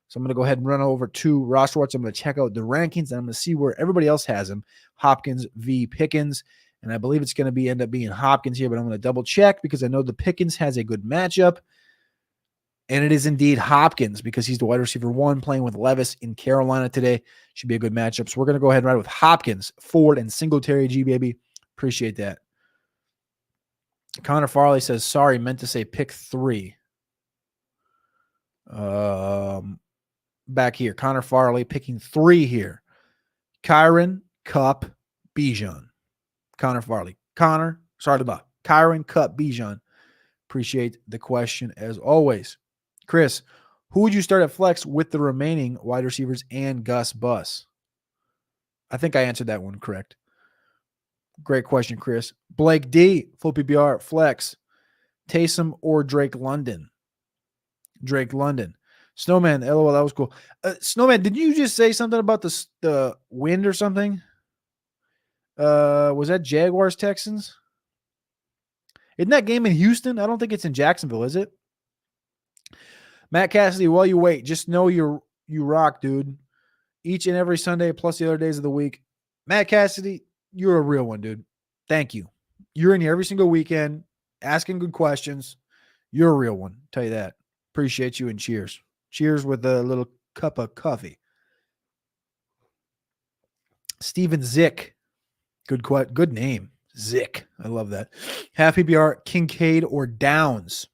So I'm going to go ahead and run over to RosterWatch. I'm going to check out the rankings, and I'm going to see where everybody else has him. Hopkins v. Pickens. And I believe it's going to end up being Hopkins here, but I'm going to double check because I know the Pickens has a good matchup. And it is indeed Hopkins because he's the wide receiver 1 playing with Levis in Carolina today. Should be a good matchup. So we're going to go ahead and ride with Hopkins, Ford, and Singletary, G-Baby. Appreciate that. Connor Farley says, sorry, meant to say pick 3. Back here. Connor Farley picking 3 here. Kyron, Kupp, Bijan. Connor Farley. Connor, sorry about Kyron, Kupp, Bijan. Appreciate the question as always. Chris, who would you start at flex with the remaining wide receivers and Gus Bus? I think I answered that one correct. Great question, Chris. Blake D, full PPR, flex. Taysom or Drake London? Drake London. Snowman, LOL, that was cool. Snowman, did you just say something about the wind or something? Was that Jaguars Texans? Isn't that game in Houston? I don't think it's in Jacksonville, is it? Matt Cassidy, while you wait, just know you rock, dude. Each and every Sunday plus the other days of the week. Matt Cassidy, you're a real one, dude. Thank you. You're in here every single weekend, asking good questions. You're a real one. Tell you that. Appreciate you and cheers. Cheers with a little cup of coffee. Steven Zick. Good name. Zick. I love that. Half PPR, Kincaid or Downs.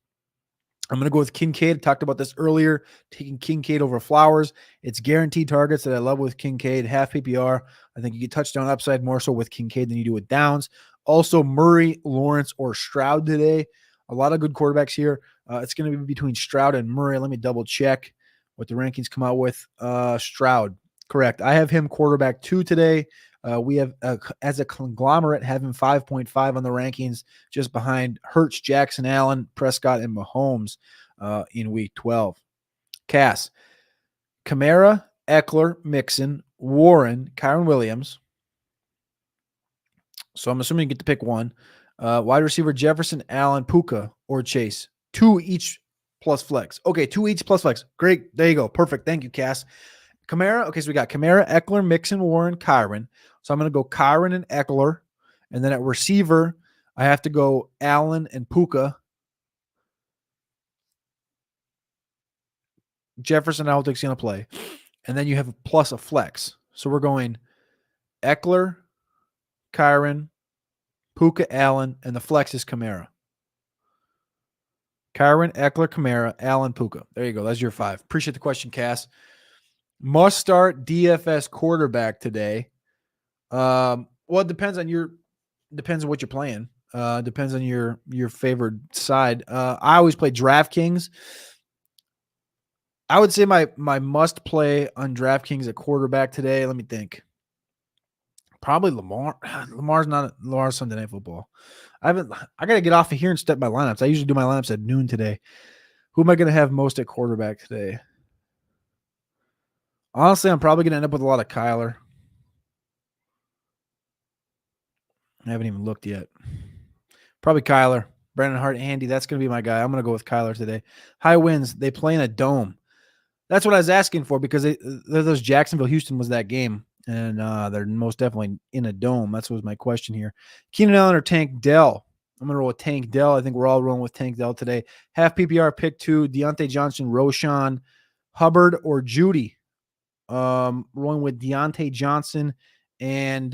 I'm going to go with Kincaid. I talked about this earlier, taking Kincaid over Flowers. It's guaranteed targets that I love with Kincaid. Half PPR. I think you get touchdown upside more so with Kincaid than you do with Downs. Also, Murray, Lawrence, or Stroud today. A lot of good quarterbacks here. It's going to be between Stroud and Murray. Let me double check what the rankings come out with. Stroud. Correct. I have him quarterback 2 today. We have, as a conglomerate, have him 5.5 on the rankings, just behind Hurts, Jackson, Allen, Prescott, and Mahomes in week 12. Cass, Kamara, Eckler, Mixon, Warren, Kyron Williams. So I'm assuming you get to pick 1. Wide receiver, Jefferson, Allen, Puka, or Chase. 2 each plus flex. Okay, 2 each plus flex. Great. There you go. Perfect. Thank you, Cass. Kamara. Okay, so we got Kamara, Eckler, Mixon, Warren, Kyron. So I'm going to go Kyron and Eckler. And then at receiver, I have to go Allen and Puka. Jefferson, I don't think is going to play. And then you have a plus a flex. So we're going Eckler, Kyron, Puka, Allen, and the flex is Kamara. Kyron, Eckler, Kamara, Allen, Puka. There you go. That's your 5. Appreciate the question, Cass. Must start DFS quarterback today. Well, it depends on what you're playing. Depends on your favored side. I always play DraftKings. I would say my must play on DraftKings at quarterback today. Let me think. Probably Lamar. Lamar's Sunday Night Football. I gotta get off of here and step my lineups. I usually do my lineups at noon today. Who am I gonna have most at quarterback today? Honestly, I'm probably gonna end up with a lot of Kyler. I haven't even looked yet. Probably Kyler. Brandon Hart, Andy. That's gonna be my guy. I'm gonna go with Kyler today. High wins. They play in a dome. That's what I was asking for because those Jacksonville Houston was that game. And they're most definitely in a dome. That's what was my question here. Keenan Allen or Tank Dell? I'm going to roll with Tank Dell. I think we're all rolling with Tank Dell today. Half PPR, pick 2, Deontay Johnson, Roshan, Hubbard, or Judy. Rolling with Deontay Johnson. And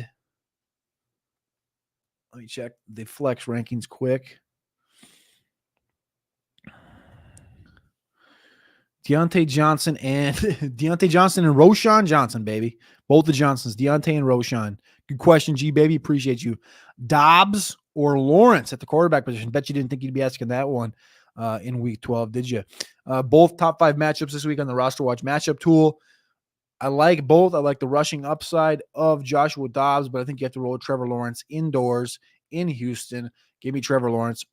let me check the flex rankings quick. Deontay Johnson and Roshan Johnson, baby. Both the Johnsons, Deontay and Roshan. Good question, G, baby. Appreciate you. Dobbs or Lawrence at the quarterback position. Bet you didn't think you'd be asking that one in week 12, did you? Both top 5 matchups this week on the RosterWatch matchup tool. I like both. I like the rushing upside of Joshua Dobbs, but I think you have to roll Trevor Lawrence indoors in Houston. Give me Trevor Lawrence.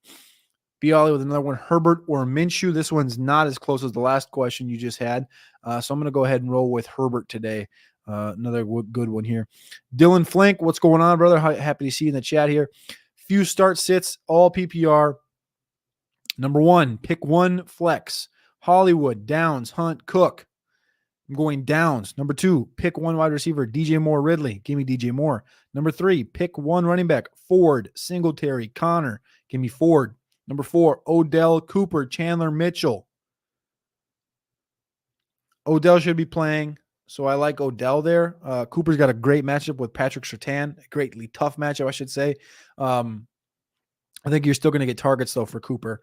Be Ollie with another one, Herbert or Minshew. This one's not as close as the last question you just had. So I'm going to go ahead and roll with Herbert today. Another good one here. Dylan Flink, what's going on, brother? Happy to see you in the chat here. Few start sits, all PPR. Number 1, pick 1 flex. Hollywood, Downs, Hunt, Cook. I'm going Downs. Number 2, pick 1 wide receiver. DJ Moore, Ridley. Give me DJ Moore. Number 3, pick 1 running back. Ford, Singletary, Connor. Give me Ford. Number 4, Odell, Cooper, Chandler, Mitchell. Odell should be playing, so I like Odell there. Cooper's got a great matchup with Patrick Surtain, a greatly tough matchup, I should say. I think you're still going to get targets, though, for Cooper.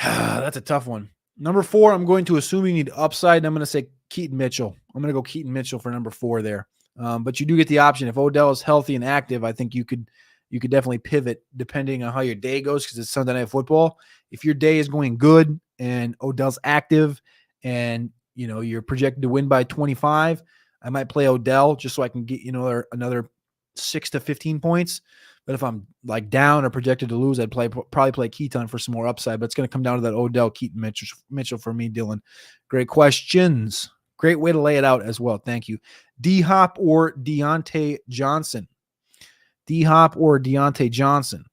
That's a tough one. Number 4, I'm going to assume you need upside, and I'm going to say Keaton Mitchell. I'm going to go Keaton Mitchell for number 4 there. But you do get the option. If Odell is healthy and active, I think you could definitely pivot depending on how your day goes because it's Sunday Night Football. If your day is going good and Odell's active and, you're projected to win by 25, I might play Odell just so I can get, another 6 to 15 points. But if I'm like down or projected to lose, I'd probably play Keaton for some more upside. But it's going to come down to that Odell Keaton Mitchell for me, Dylan. Great questions. Great way to lay it out as well. Thank you. D-Hop or Deontay Johnson? D-Hop or Deontay Johnson?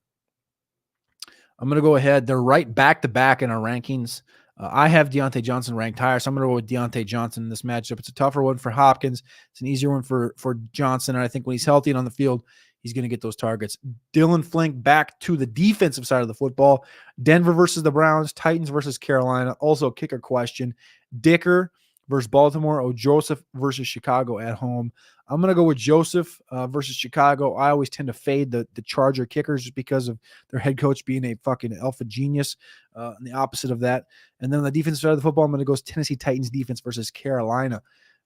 I'm going to go ahead. They're right back-to-back in our rankings. I have Deontay Johnson ranked higher, so I'm going to go with Deontay Johnson in this matchup. It's a tougher one for Hopkins. It's an easier one for Johnson, and I think when he's healthy and on the field, he's going to get those targets. Dylan Flink back to the defensive side of the football. Denver versus the Browns, Titans versus Carolina. Also, kicker question. Dicker versus Baltimore, or Joseph versus Chicago at home. I'm going to go with Joseph versus Chicago. I always tend to fade the Charger kickers just because of their head coach being a fucking alpha genius and the opposite of that. And then on the defensive side of the football, I'm going to go Tennessee Titans defense versus Carolina.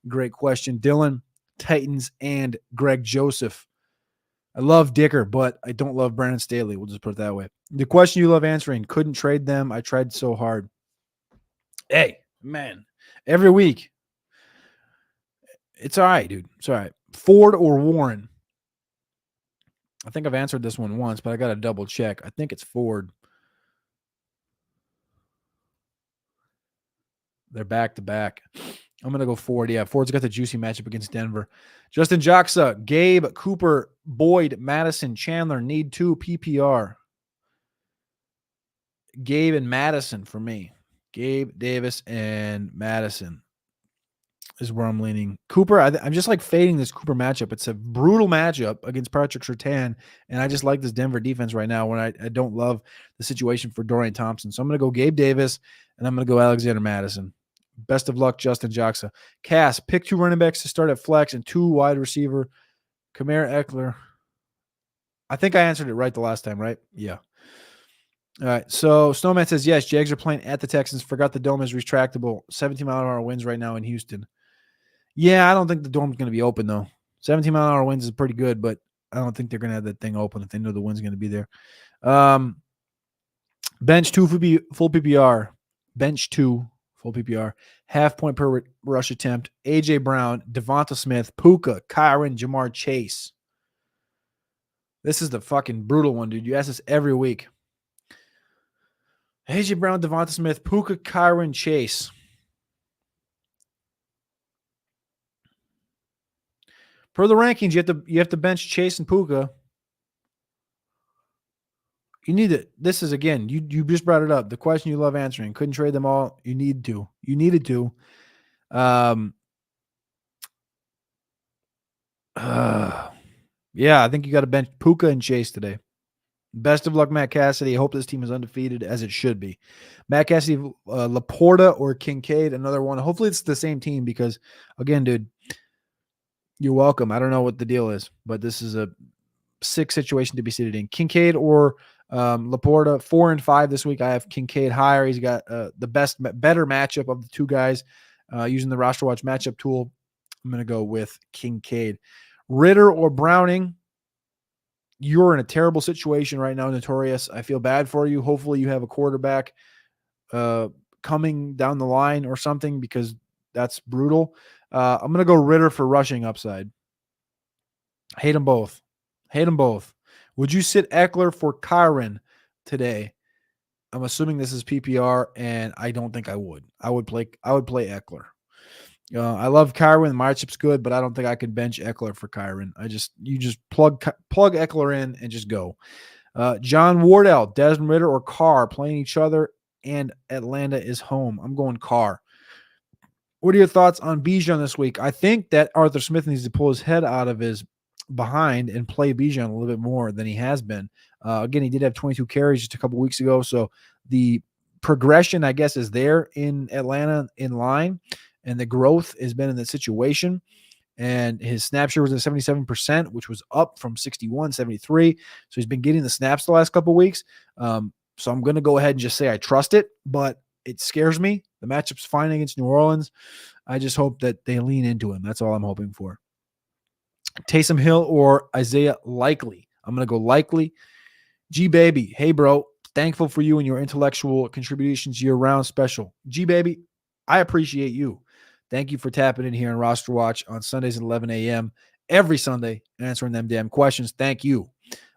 Great question. Dylan, Titans, and Greg Joseph. I love Dicker, but I don't love Brandon Staley. We'll just put it that way. The question you love answering, couldn't trade them. I tried so hard. Hey, man, every week. It's all right, dude. It's all right. Ford or Warren? I think I've answered this one once, but I got to double check. I think it's Ford. They're back-to-back. I'm going to go Ford. Yeah, Ford's got the juicy matchup against Denver. Justin Joxa, Gabe, Cooper, Boyd, Madison, Chandler, need 2 PPR. Gabe and Madison for me. Gabe, Davis, and Madison is where I'm leaning. Cooper, I'm just like fading this Cooper matchup. It's a brutal matchup against Patrick Surtain, and I just like this Denver defense right now when I don't love the situation for Dorian Thompson. So I'm going to go Gabe Davis, and I'm going to go Alexander Madison. Best of luck, Justin Joxa. Cass, pick 2 running backs to start at flex and 2 wide receiver. Kamara, Eckler. I think I answered it right the last time, right? Yeah. All right. So Snowman says, yes, Jags are playing at the Texans. Forgot the dome is retractable. 17-mile-an-hour winds right now in Houston. Yeah, I don't think the dome's going to be open, though. 17-mile-an-hour winds is pretty good, but I don't think they're going to have that thing open if they know the wind's going to be there. Bench 2 full PPR. Bench 2 full PPR. Half point per rush attempt. A.J. Brown, Devonta Smith, Puka, Kyron, Jamar Chase. This is the fucking brutal one, dude. You ask this every week. A.J. Brown, Devonta Smith, Puka, Kyron, Chase. Per the rankings, you have to bench Chase and Puka. You need it. This is, again, you just brought it up. The question you love answering. Couldn't trade them all. You needed to. Yeah, I think you got to bench Puka and Chase today. Best of luck, Matt Cassidy. I hope this team is undefeated, as it should be. Matt Cassidy, Laporta or Kincaid, another one. Hopefully it's the same team because, again, dude, you're welcome. I don't know what the deal is, but this is a sick situation to be seated in. Kincaid or Laporta, 4 and 5 this week. I have Kincaid higher. He's got the better matchup of the two guys using the RosterWatch matchup tool. I'm going to go with Kincaid. Ritter or Browning, you're in a terrible situation right now, Notorious. I feel bad for you. Hopefully you have a quarterback coming down the line or something because that's brutal. I'm going to go Ritter for rushing upside. Hate them both. Would you sit Eckler for Kyron today? I'm assuming this is PPR, and I don't think I would. I would play Eckler. I love Kyron. The matchup's good, but I don't think I could bench Eckler for Kyron. You just plug Eckler in and just go. John Wardell, Desmond Ritter, or Carr playing each other, and Atlanta is home. I'm going Carr. What are your thoughts on Bijan this week? I think that Arthur Smith needs to pull his head out of his behind and play Bijan a little bit more than he has been. Again, he did have 22 carries just a couple weeks ago, so the progression, I guess, is there in Atlanta in line, and the growth has been in the situation. And his snap share was at 77%, which was up from 61, 73. So he's been getting the snaps the last couple weeks. So I'm going to go ahead and just say I trust it, but it scares me. The matchup's fine against New Orleans. I just hope that they lean into him. That's all I'm hoping for. Taysom Hill or Isaiah Likely. I'm going to go Likely. G-Baby, hey, bro. Thankful for you and your intellectual contributions year-round special. G-Baby, I appreciate you. Thank you for tapping in here on Roster Watch on Sundays at 11 a.m. every Sunday, answering them damn questions. Thank you.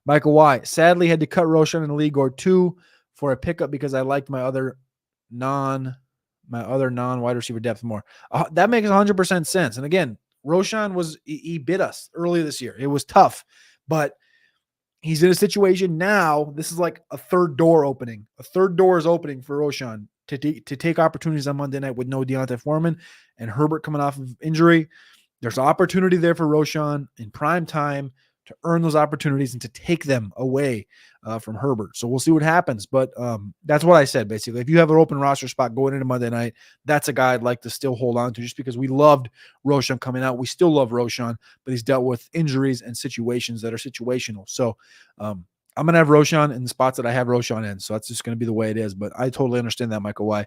Michael Y. Sadly had to cut Roshan in the league or 2 for a pickup because I liked my other non-wide receiver depth more. That makes 100% sense. And again, Roshan he bit us earlier this year. It was tough, but he's in a situation now. This is like a third door opening. A third door is opening for Roshan to take opportunities on Monday night with no Deontay Foreman and Herbert coming off of injury. There's opportunity there for Roshan in prime time to earn those opportunities and to take them away from Herbert. So we'll see what happens. But that's what I said, basically. If you have an open roster spot going into Monday night, that's a guy I'd like to still hold on to just because we loved Roshan coming out. We still love Roshan, but he's dealt with injuries and situations that are situational. So I'm going to have Roshan in the spots that I have Roshan in. So that's just going to be the way it is. But I totally understand that, Michael Y.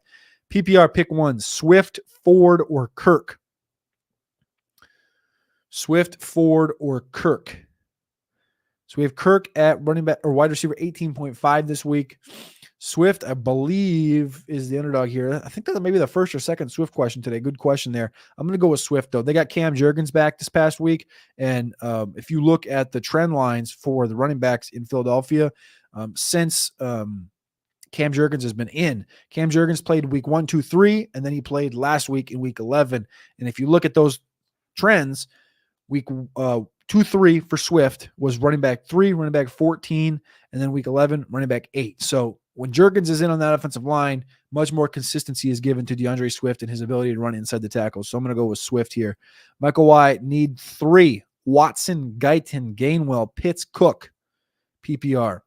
PPR pick 1, Swift, Ford, or Kirk. Swift, Ford, or Kirk. So we have Kirk at running back or wide receiver 18.5 this week. Swift, I believe, is the underdog here. I think that's maybe the first or second Swift question today. Good question there. I'm going to go with Swift, though. They got Cam Jurgens back this past week. And if you look at the trend lines for the running backs in Philadelphia, since Cam Jurgens has been in, Cam Jurgens played week 1, 2, 3, and then he played last week in week 11. And if you look at those trends, week 2, 3 for Swift was running back 3, running back 14, and then week 11, running back 8. So when Jurgens is in on that offensive line, much more consistency is given to DeAndre Swift and his ability to run inside the tackles. So I'm going to go with Swift here. Michael Y. Need 3. Watson, Guyton, Gainwell, Pitts, Cook, PPR.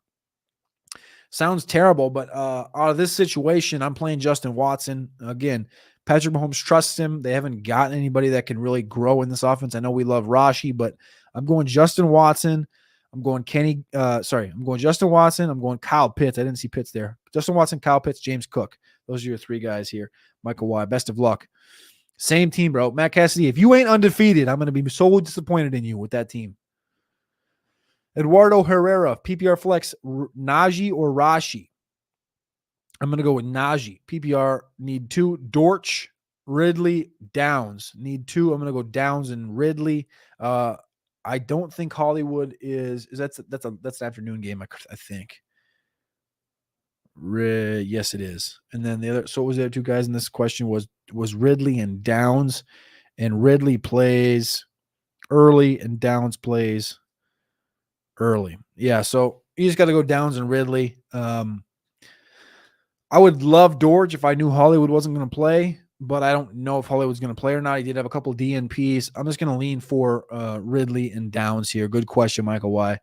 Sounds terrible, but out of this situation, I'm playing Justin Watson. Again, Patrick Mahomes trusts him. They haven't gotten anybody that can really grow in this offense. I know we love Rashi, but I'm going Justin Watson. I'm going I'm going Justin Watson. I'm going Kyle Pitts. I didn't see Pitts there. Justin Watson, Kyle Pitts, James Cook. Those are your three guys here. Michael Y. Best of luck. Same team, bro. Matt Cassidy, if you ain't undefeated, I'm going to be so disappointed in you with that team. Eduardo Herrera, PPR flex, Najee or Rashi? I'm going to go with Najee. PPR need 2. Dortch, Ridley, Downs. Need 2. I'm going to go Downs and Ridley. I don't think Hollywood is that's an afternoon game, I think. Yes, it is. And then the other, so what was the other two guys in this question was Ridley and Downs, and Ridley plays early and Downs plays early. Yeah, so you just got to go Downs and Ridley. I would love Dortch if I knew Hollywood wasn't going to play, but I don't know if Hollywood's going to play or not. He did have a couple of DNPs. I'm just going to lean for Ridley and Downs here. Good question, Michael Y.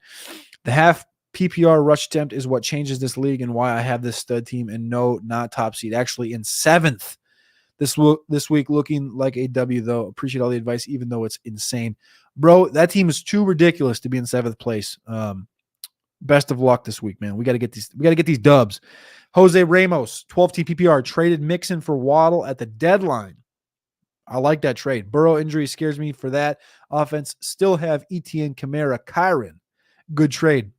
The half PPR rush attempt is what changes this league and why I have this stud team and no, not top seed. Actually in 7th this week, looking like a W, though. Appreciate all the advice, even though it's insane. Bro, that team is too ridiculous to be in 7th place. Best of luck this week, man. We got to get these dubs. Jose Ramos, 12T PPR, traded Mixon for Waddle at the deadline. I like that trade. Burrow injury scares me for that. Offense still have Etienne, Kamara, Kyron. Good trade.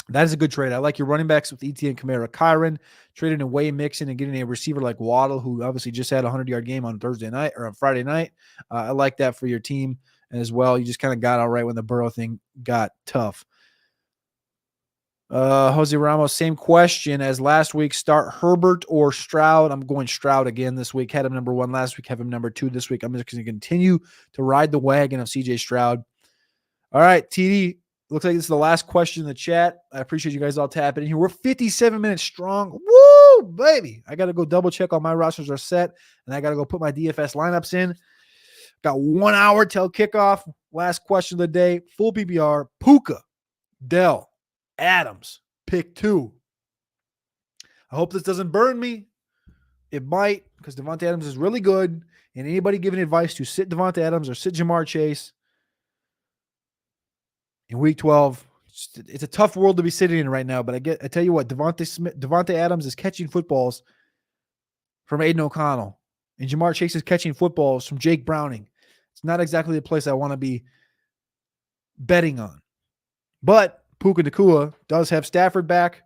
That is a good trade. I like your running backs with Etienne, Kamara, Kyron, trading away Mixon and getting a receiver like Waddle, who obviously just had a 100-yard game on Thursday night or on Friday night. I like that for your team as well. You just kind of got all right when the Burrow thing got tough. Jose Ramos, same question as last week. Start Herbert or Stroud? I'm going Stroud again this week. Had him number 1 last week. Have him number 2 this week. I'm just going to continue to ride the wagon of CJ Stroud. All right, TD. Looks like this is the last question in the chat. I appreciate you guys all tapping in here. We're 57 minutes strong. Woo, baby. I got to go double check all my rosters are set, and I got to go put my DFS lineups in. Got 1 hour till kickoff. Last question of the day. Full PPR. Puka, Dell, Adams, pick 2. I hope this doesn't burn me. It might, because Devontae Adams is really good. And anybody giving advice to sit Devontae Adams or sit Jamar Chase in week 12, it's a tough world to be sitting in right now. But I tell you what, Devontae Adams is catching footballs from Aiden O'Connell, and Jamar Chase is catching footballs from Jake Browning. It's not exactly the place I want to be betting on. But Puka Nacua does have Stafford back,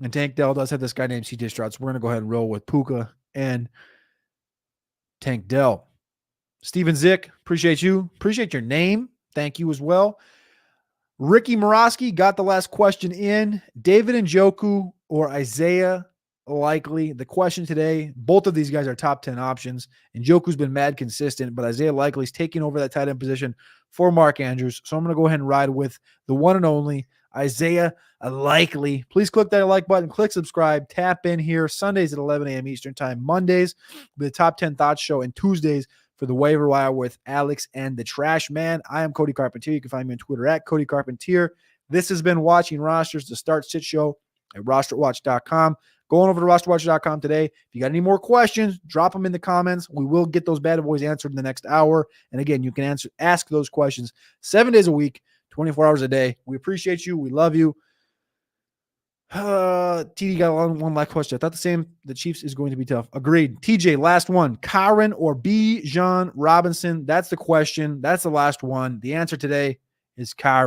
and Tank Dell does have this guy named CJ Stroud. So we're going to go ahead and roll with Puka and Tank Dell. Steven Zick, appreciate you. Appreciate your name. Thank you as well. Ricky Morosky got the last question in. David Njoku or Isaiah Likely. The question today, both of these guys are top 10 options. Njoku's been mad consistent, but Isaiah Likely's taking over that tight end position for Mark Andrews. So I'm going to go ahead and ride with the one and only Isaiah Likely. Please click that like button, click subscribe, tap in here. Sundays at 11 a.m. Eastern time. Mondays, the Top 10 Thoughts Show, and Tuesdays for the Waiver Wire with Alex and the Trash Man. I am Cody Carpentier. You can find me on Twitter at Cody Carpentier. This has been Watching Rosters, the Start Sit Show at RosterWatch.com. Going over to RosterWatch.com today. If you got any more questions, drop them in the comments. We will get those bad boys answered in the next hour. And again, you can ask those questions 7 days a week, 24 hours a day. We appreciate you. We love you. TD got one last question. I thought the Chiefs is going to be tough. Agreed. TJ, last one. Kyron or Bijan Robinson? That's the question. That's the last one. The answer today is Kyron.